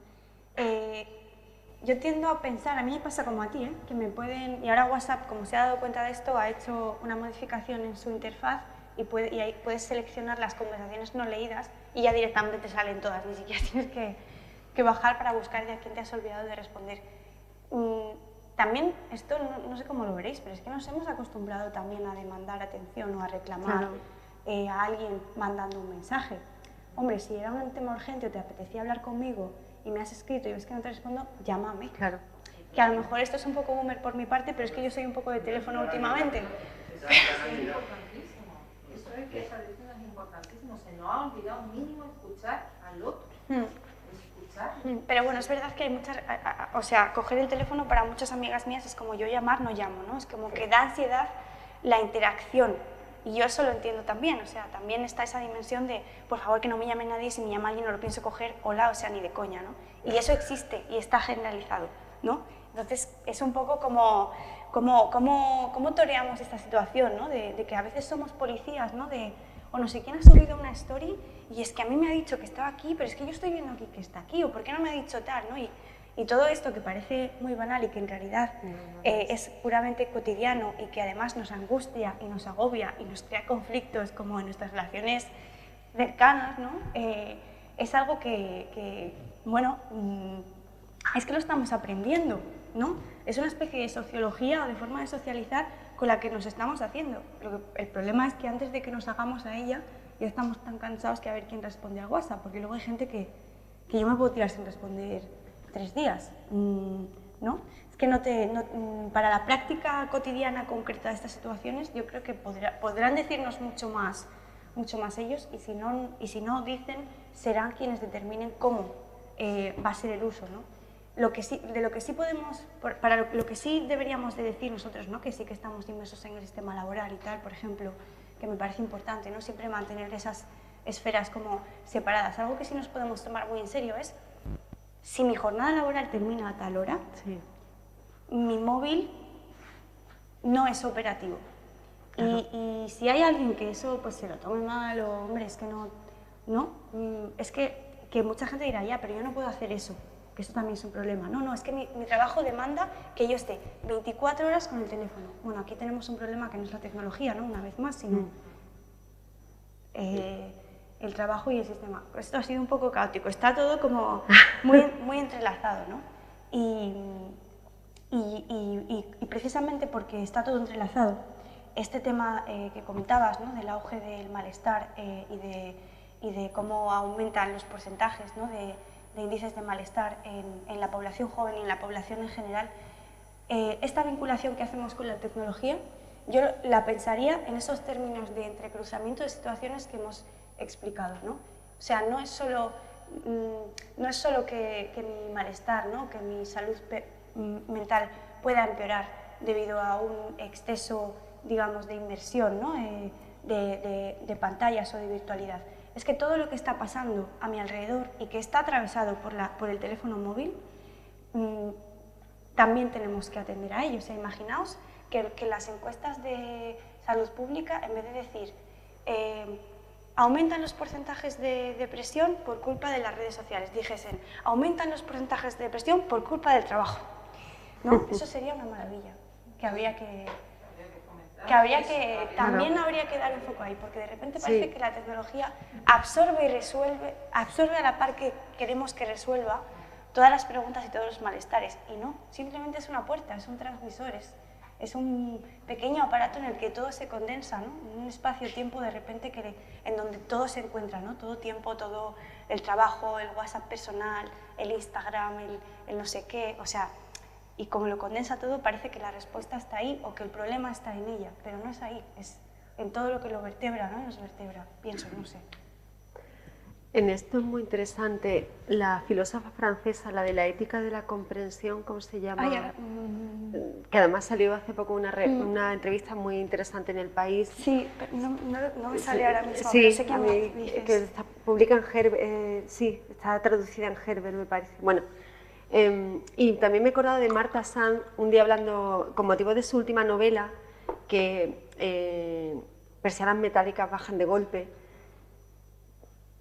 Yo tiendo a pensar, a mí me pasa como a ti, que me pueden... Y ahora WhatsApp, como se ha dado cuenta de esto, ha hecho una modificación en su interfaz y ahí puedes seleccionar las conversaciones no leídas y ya directamente te salen todas, ni siquiera tienes que bajar para buscar de a quién te has olvidado de responder. También, esto no sé cómo lo veréis, pero es que nos hemos acostumbrado también a demandar atención o a reclamar a alguien mandando un mensaje. Hombre, si era un tema urgente o te apetecía hablar conmigo y me has escrito y ves que no te respondo, llámame. Claro. Que a lo mejor esto es un poco boomer por mi parte, pero es que yo soy un poco de teléfono últimamente. Eso es que esa decisión es importantísimo. Se nos ha olvidado mínimo escuchar al otro. Escuchar. Pero bueno, es verdad que hay muchas... O sea, coger el teléfono para muchas amigas mías es como yo llamar, no llamo, ¿no? Es como que da ansiedad la interacción. Y yo eso lo entiendo también, o sea, también está esa dimensión de, por favor, que no me llame nadie, si me llama alguien no lo pienso coger, hola, o sea, ni de coña, ¿no? Y eso existe y está generalizado, ¿no? Entonces, es un poco como toreamos esta situación, ¿no? De que a veces somos policías, ¿no? O no sé quién ha subido una story y es que a mí me ha dicho que estaba aquí, pero es que yo estoy viendo aquí que está aquí, o ¿por qué no me ha dicho tal, ¿no? Y todo esto que parece muy banal y que en realidad es puramente cotidiano y que además nos angustia y nos agobia y nos crea conflictos como en nuestras relaciones cercanas, ¿no? Es algo que bueno, es que lo estamos aprendiendo, ¿no? Es una especie de sociología o de forma de socializar con la que nos estamos haciendo. El problema es que antes de que nos hagamos a ella ya estamos tan cansados que a ver quién responde al WhatsApp, porque luego hay gente que yo me puedo tirar sin responder 3 días, ¿no? Es que para la práctica cotidiana concreta de estas situaciones yo creo que podrán decirnos mucho más ellos y si no dicen, serán quienes determinen cómo va a ser el uso, ¿no? Lo que sí deberíamos de decir nosotros, ¿no? Que sí que estamos inmersos en el sistema laboral y tal, por ejemplo, que me parece importante, ¿no? Siempre mantener esas esferas como separadas. Algo que sí nos podemos tomar muy en serio es, si mi jornada laboral termina a tal hora, mi móvil no es operativo. Claro. Y si hay alguien que eso pues se lo tome mal o, hombre, es que no, es que mucha gente dirá, ya, pero yo no puedo hacer eso. que eso también es un problema. No, es que mi trabajo demanda que yo esté 24 horas con el teléfono. Bueno, aquí tenemos un problema que no es la tecnología, ¿no? Una vez más, sino el trabajo y el sistema. Esto ha sido un poco caótico, está todo como muy entrelazado, ¿no? Y precisamente porque está todo entrelazado, este tema que comentabas, ¿no? Del auge del malestar y de cómo aumentan los porcentajes, ¿no? de índices de malestar en la población joven y en la población en general, esta vinculación que hacemos con la tecnología, yo la pensaría en esos términos de entrecruzamiento de situaciones que hemos explicado, ¿no? O sea, no es solo que mi malestar, ¿no? Que mi salud mental pueda empeorar debido a un exceso, digamos, de inmersión, ¿no? de pantallas o de virtualidad. Es que todo lo que está pasando a mi alrededor y que está atravesado por el teléfono móvil, también tenemos que atender a ello. O sea, imaginaos que las encuestas de salud pública, en vez de decir aumentan los porcentajes de depresión por culpa de las redes sociales, dijesen aumentan los porcentajes de depresión por culpa del trabajo. ¿No? Eso sería una maravilla, también habría que dar un foco ahí, porque de repente parece que la tecnología absorbe y resuelve, absorbe a la par que queremos que resuelva todas las preguntas y todos los malestares, y no, simplemente es una puerta, es un transmisor, es un pequeño aparato en el que todo se condensa, ¿no? Un espacio-tiempo de repente en donde todo se encuentra, ¿no? Todo tiempo, todo el trabajo, el WhatsApp personal, el Instagram, el no sé qué, o sea, y como lo condensa todo, parece que la respuesta está ahí o que el problema está en ella, pero no es ahí, es en todo lo que lo vertebra, ¿no? Nos vertebra, pienso, no sé. En esto es muy interesante, la filósofa francesa, la de la ética de la comprensión, ¿cómo se llama? Que además salió hace poco una entrevista muy interesante en El País. Sí, pero no me sale ahora mismo, sí, pero sé que me dices. Que está, publica en Herbert, sí, está traducida en Herbert, me parece. Bueno, y también me he acordado de Marta Sanz, un día hablando, con motivo de su última novela, que Persianas metálicas bajan de golpe,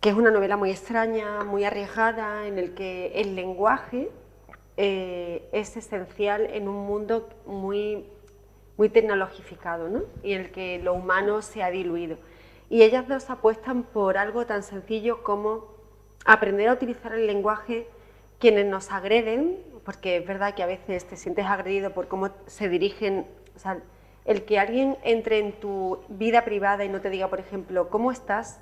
que es una novela muy extraña, muy arriesgada, en el que el lenguaje es esencial en un mundo muy tecnologificado, ¿no? Y en el que lo humano se ha diluido. Y ellas dos apuestan por algo tan sencillo como aprender a utilizar el lenguaje quienes nos agreden, porque es verdad que a veces te sientes agredido por cómo se dirigen, o sea, el que alguien entre en tu vida privada y no te diga, por ejemplo, ¿cómo estás?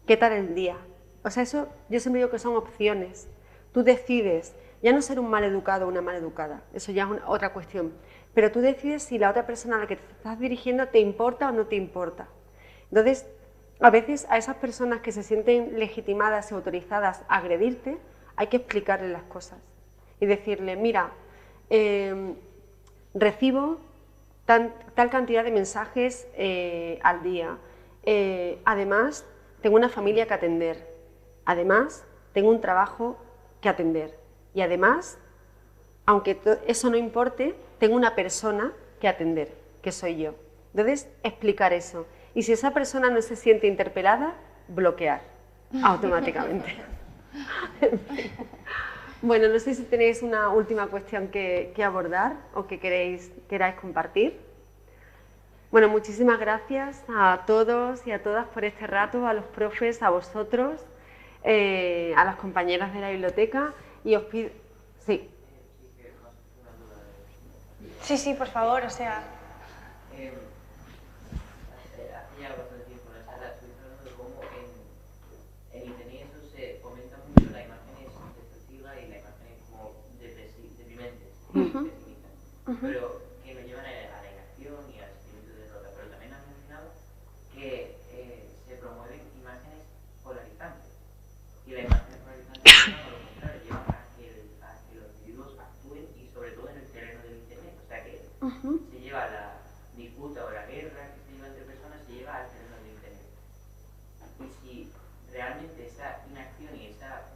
¿Qué tal el día? O sea, eso yo siempre digo que son opciones. Tú decides, ya no ser un maleducado o una maleducada, eso ya es otra cuestión, pero tú decides si la otra persona a la que te estás dirigiendo te importa o no te importa. Entonces, a veces a esas personas que se sienten legitimadas y autorizadas a agredirte, hay que explicarles las cosas y decirle, mira, recibo tal cantidad de mensajes al día, además tengo una familia que atender, además tengo un trabajo que atender y además, aunque eso no importe, tengo una persona que atender, que soy yo. Entonces, explicar eso. Y si esa persona no se siente interpelada, bloquear automáticamente. Bueno, no sé si tenéis una última cuestión que abordar o que queráis compartir. Bueno, muchísimas gracias a todos y a todas por este rato, a los profes, a vosotros, a las compañeras de la biblioteca y os pido... Sí. Sí, por favor, o sea... Hace ya bastante tiempo en la sala estuvimos hablando de cómo en Internet eso se fomenta mucho la imagen destructiva y la imagen como deprimentes, pero que nos llevan a la inacción y al sentimiento de derrota. Pero también han mencionado que se promueven imágenes polarizantes y la imagen polarizante llevan a lo contrario, llevan a que los individuos actúen y sobre todo en el terreno del Internet, o sea que se lleva la disputa o la guerra que se lleva entre personas, se lleva al terreno del Internet. Y si realmente esa inacción y esa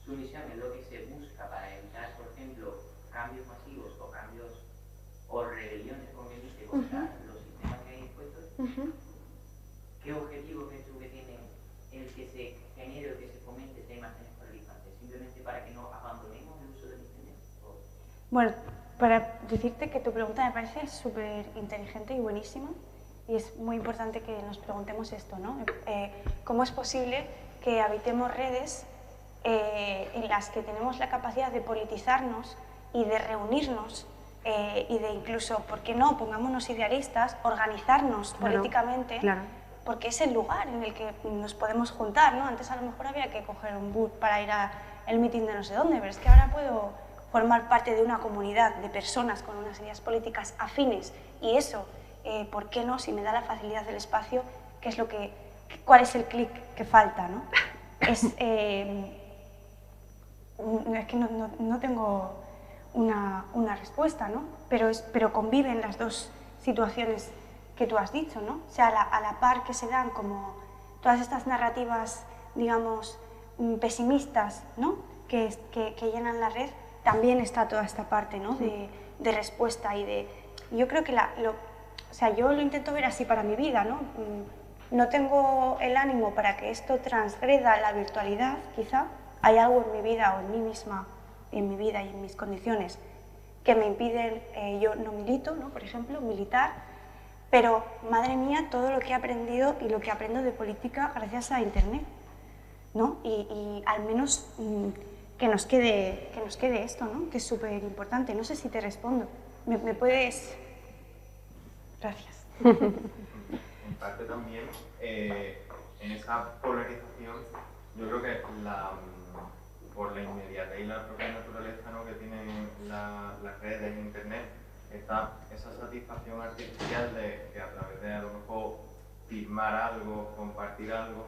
sumisión es lo que se busca para evitar, por ejemplo, cambios masivos o rebeliones, como bien dice, contra los sistemas que hay impuestos, ¿qué objetivo crees tú que tiene el que se genere o que se fomente esta imagen polarizante? simplemente para que no abandonemos el uso del Internet? Bueno, para decirte que tu pregunta me parece súper inteligente y buenísima, y es muy importante que nos preguntemos esto, ¿no? ¿Cómo es posible que habitemos redes en las que tenemos la capacidad de politizarnos y de reunirnos y de incluso, ¿por qué no? Pongámonos idealistas, organizarnos políticamente, porque es el lugar en el que nos podemos juntar, ¿no? Antes a lo mejor había que coger un bus para ir al mitin de no sé dónde, pero es que ahora puedo formar parte de una comunidad de personas con unas ideas políticas afines, y eso, ¿por qué no? Si me da la facilidad del espacio, ¿qué es lo que, cuál es el clic que falta, ¿no? Es que no tengo una respuesta, ¿no? Pero conviven las dos situaciones que tú has dicho, ¿no? O sea, a la par que se dan como todas estas narrativas, digamos, pesimistas, ¿no? que llenan la red, también está toda esta parte, ¿no? de respuesta y de... Yo creo que o sea, yo lo intento ver así para mi vida, ¿no? No tengo el ánimo para que esto transgreda la virtualidad, quizá. Hay algo en mi vida o en mí misma, en mi vida y en mis condiciones, que me impiden, yo no milito, ¿no? Por ejemplo, militar, pero, madre mía, todo lo que he aprendido y lo que aprendo de política gracias a Internet, ¿no? Y al menos que nos quede esto, ¿no? Que es súper importante. No sé si te respondo. ¿Me puedes...? Gracias. En parte también, en esa polarización, yo creo que por la inmediatez y la propia naturaleza, ¿no? que tienen las redes de Internet, está esa satisfacción artificial de que a través de a lo mejor firmar algo, compartir algo,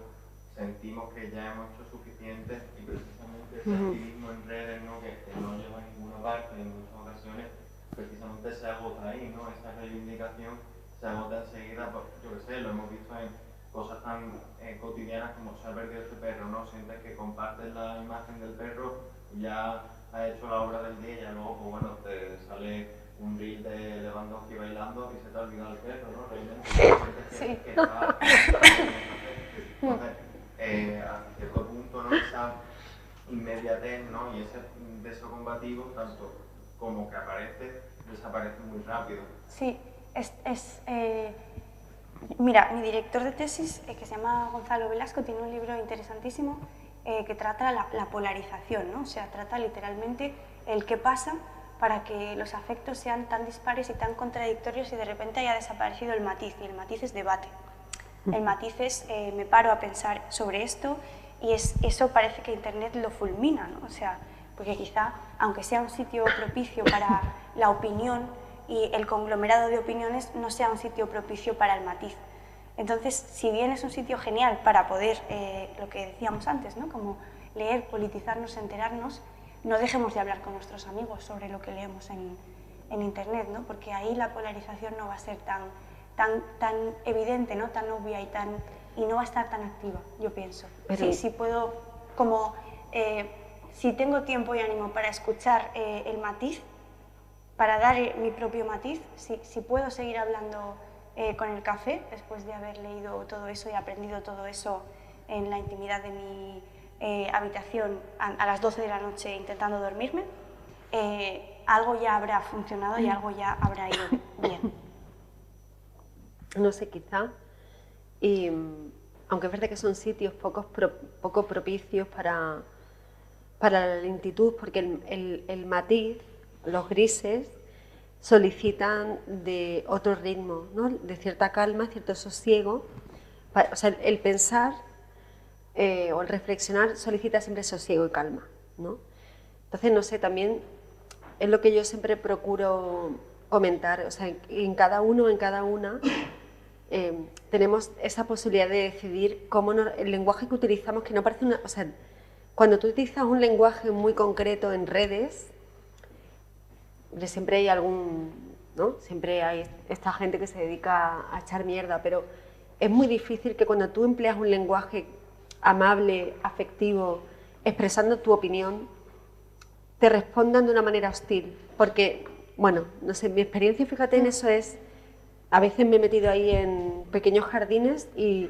sentimos que ya hemos hecho suficiente, y precisamente ese activismo en redes, ¿no? que no lleva a ninguna parte en muchas ocasiones, precisamente se agota ahí, ¿no? Esa reivindicación se agota enseguida, pues, yo qué sé, lo hemos visto en cosas tan cotidianas como se ha perdido ese perro, ¿no? Sientes que compartes la imagen del perro y ya has hecho la obra del día y ya luego, pues bueno, te sale un reel de Lewandowski bailando y se te ha olvidado el perro, ¿no? Realmente Sí. que está, entonces, hasta cierto punto, ¿no? Esa inmediatez, ¿no? Y ese deseo combativo, tanto como que aparece, desaparece muy rápido. Sí, mira, mi director de tesis, que se llama Gonzalo Velasco, tiene un libro interesantísimo que trata la polarización, ¿no? O sea, trata literalmente el qué pasa para que los afectos sean tan dispares y tan contradictorios y de repente haya desaparecido el matiz, y el matiz es debate. El matiz es, me paro a pensar sobre esto, y eso parece que Internet lo fulmina, ¿no? O sea, porque quizá, aunque sea un sitio propicio para la opinión y el conglomerado de opiniones, no sea un sitio propicio para el matiz. Entonces, si bien es un sitio genial para poder, lo que decíamos antes, ¿no? Como leer, politizarnos, enterarnos, no dejemos de hablar con nuestros amigos sobre lo que leemos en Internet, ¿no? Porque ahí la polarización no va a ser tan evidente, ¿no? Tan obvia y no va a estar tan activa, yo pienso. Pero... Sí, puedo, como, si tengo tiempo y ánimo para escuchar el matiz, para dar mi propio matiz, si puedo seguir hablando con el café, después de haber leído todo eso y aprendido todo eso en la intimidad de mi habitación a las 12 de la noche intentando dormirme, algo ya habrá funcionado y algo ya habrá ido bien. No sé, quizá, y, aunque es verdad que son sitios poco propicios para la lentitud, porque el matiz, los grises, solicitan de otro ritmo, ¿no? De cierta calma, cierto sosiego. O sea, el pensar o el reflexionar solicita siempre sosiego y calma, ¿no? Entonces, no sé, también es lo que yo siempre procuro comentar, o sea, en cada uno, en cada una, tenemos esa posibilidad de decidir cómo el lenguaje que utilizamos, que no parece una... O sea, cuando tú utilizas un lenguaje muy concreto en redes, siempre hay ¿no? Siempre hay esta gente que se dedica a echar mierda, pero es muy difícil que cuando tú empleas un lenguaje amable, afectivo, expresando tu opinión, te respondan de una manera hostil, porque, bueno, no sé, mi experiencia, fíjate en eso es, a veces me he metido ahí en pequeños jardines y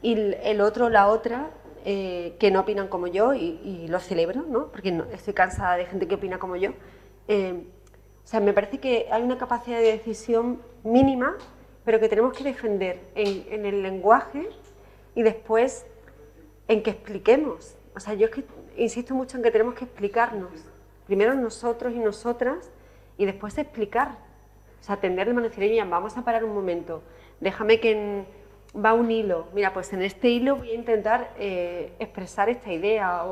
el otro o la otra que no opinan como yo y lo celebro, ¿no? Porque estoy cansada de gente que opina como yo. O sea, me parece que hay una capacidad de decisión mínima, pero que tenemos que defender en el lenguaje y después en que expliquemos. O sea, yo es que insisto mucho en que tenemos que explicarnos. Primero nosotros y nosotras y después explicar. O sea, atender de mano y decir, oye, vamos a parar un momento. Déjame que va un hilo. Mira, pues en este hilo voy a intentar expresar esta idea,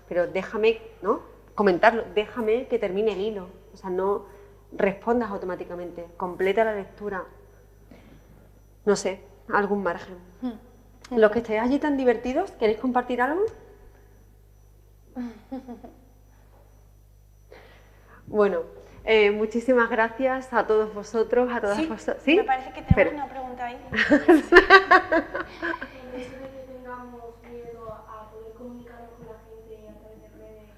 pero déjame, ¿no? Comentarlo, déjame que termine el hilo. O sea, no respondas automáticamente, completa la lectura. No sé, algún margen. Los que estéis allí tan divertidos, ¿queréis compartir algo? Bueno, muchísimas gracias a todos vosotros, a todas vosotras. ¿Sí? Me parece que tenemos una pregunta ahí. El hecho de que tengamos miedo a poder comunicarnos con la gente a través de redes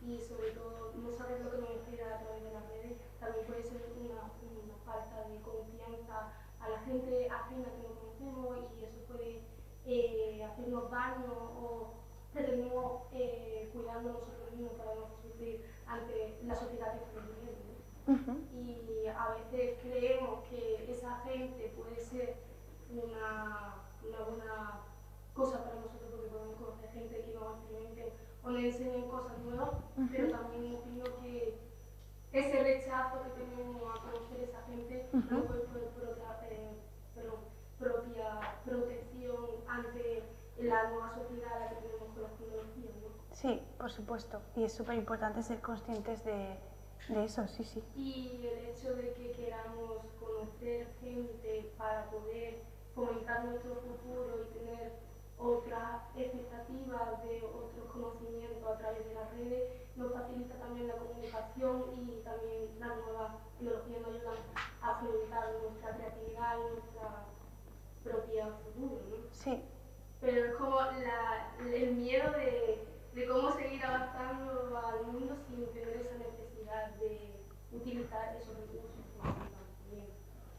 y sobre todo no saber lo que nos espera a través de las redes, también puede ser una falta de confianza a la gente ajena que no conocemos y eso puede hacernos daño o pretendemos cuidando nosotros mismos para no sufrir ante la sociedad que estamos viviendo. Y a veces creemos que esa gente puede ser una buena cosa para nosotros porque podemos conocer gente que nos experimente o nos enseñen cosas nuevas, pero también opino que ese rechazo que tenemos a conocer esa gente no puede ser propia protección ante la nueva sociedad a la que tenemos con las tecnologías, ¿no? Sí, por supuesto, y es súper importante ser conscientes de eso, sí, sí. Y el hecho de que queramos conocer gente para poder fomentar nuestro futuro y tener otras expectativas de otros conocimientos a través de las redes nos facilita también la comunicación y también las nuevas tecnologías nos ayudan a fomentar nuestra creatividad y nuestra propia futuro, ¿no? Sí. Pero es como el miedo de cómo seguir avanzando al mundo sin tener esa necesidad de utilizar esos recursos.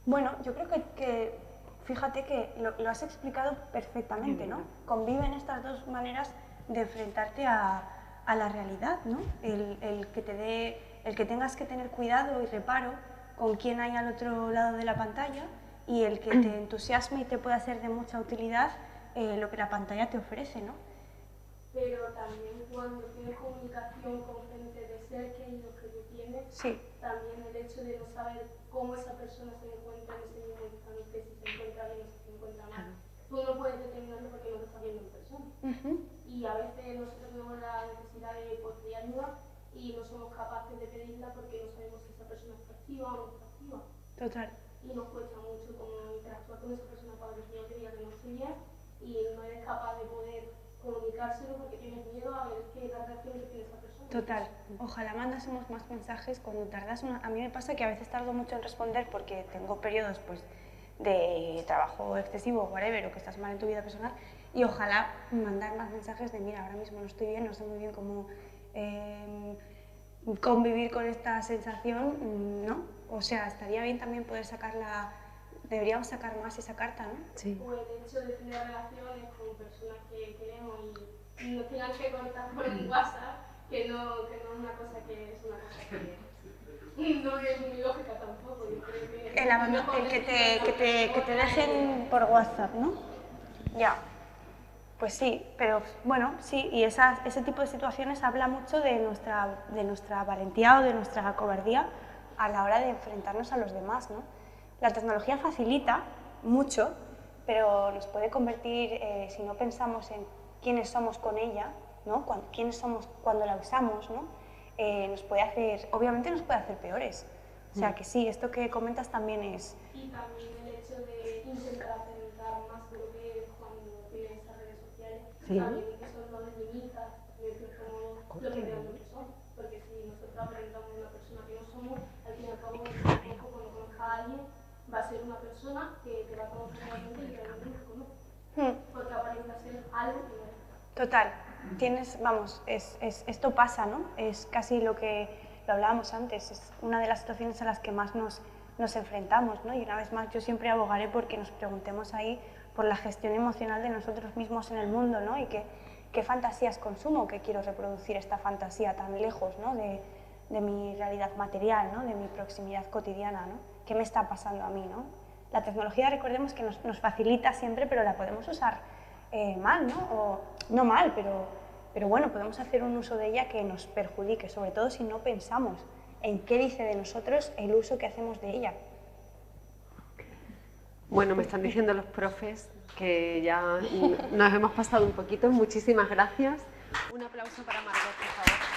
Bueno, yo creo que fíjate que lo has explicado perfectamente, ¿no? Conviven estas dos maneras de enfrentarte a la realidad, ¿no? El que tengas que tener cuidado y reparo con quién hay al otro lado de la pantalla y el que te entusiasme y te pueda ser de mucha utilidad lo que la pantalla te ofrece, ¿no? Pero también cuando tienes comunicación con gente de cerca y lo que tú tienes, también el hecho de no saber cómo esa persona se encuentra en ese mismo instante, si se encuentra bien o si se encuentra mal, tú no puedes determinarlo porque no lo estás viendo en persona. Y a veces nosotros tenemos la necesidad de pedir ayuda y no somos capaces de pedirla porque no sabemos si esa persona está activa o no está activa. Total. Y nos cuesta mucho como interactuar con esa persona para decir yo quería que no estoy bien y no eres capaz de poder comunicárselo porque tienes miedo a ver qué la reacción que tiene esa persona. Total. Ojalá mandásemos más mensajes cuando tardas a mí me pasa que a veces tardo mucho en responder porque tengo periodos pues de trabajo excesivo, whatever, o que estás mal en tu vida personal y ojalá mandar más mensajes de mira, ahora mismo no estoy bien, no sé muy bien cómo convivir con esta sensación, ¿no? O sea, estaría bien también poder deberíamos sacar más esa carta, ¿no? Sí. O el hecho de tener relaciones con personas que queremos y no tengan que contar por un WhatsApp, que no es una cosa que no es muy lógica tampoco. Yo creo que te dejen por WhatsApp, ¿no? Ya. Pues sí, pero bueno, sí, y ese tipo de situaciones habla mucho de nuestra valentía o de nuestra cobardía a la hora de enfrentarnos a los demás, ¿no? La tecnología facilita mucho, pero nos puede convertir, si no pensamos en quiénes somos con ella, ¿no? Quiénes somos cuando la usamos, ¿no? Obviamente nos puede hacer peores. O sea que sí, esto que comentas también es... Y también el hecho de intentar acercar más de lo que es cuando tienes estas redes sociales, también eso no nos limita, es como lo que realmente somos. Porque si nosotros aparentamos una persona que no somos, al fin y al cabo, cuando conozca a alguien, va a ser una persona que te va a conocer realmente y que realmente no te conoce. Porque aparenta ser algo que no es. Total. Esto pasa, ¿no? Es casi lo hablábamos antes, es una de las situaciones a las que más nos enfrentamos, ¿no? Y una vez más yo siempre abogaré porque nos preguntemos ahí por la gestión emocional de nosotros mismos en el mundo, ¿no? Y qué fantasías consumo, que quiero reproducir esta fantasía tan lejos, ¿no? de mi realidad material, ¿no? De mi proximidad cotidiana, ¿no? ¿Qué me está pasando a mí, ¿no? La tecnología, recordemos que nos facilita siempre, pero la podemos usar mal, ¿no? O no mal, pero bueno, podemos hacer un uso de ella que nos perjudique, sobre todo si no pensamos en qué dice de nosotros el uso que hacemos de ella. Bueno, me están diciendo los profes que ya nos hemos pasado un poquito. Muchísimas gracias. Un aplauso para Margot, por favor.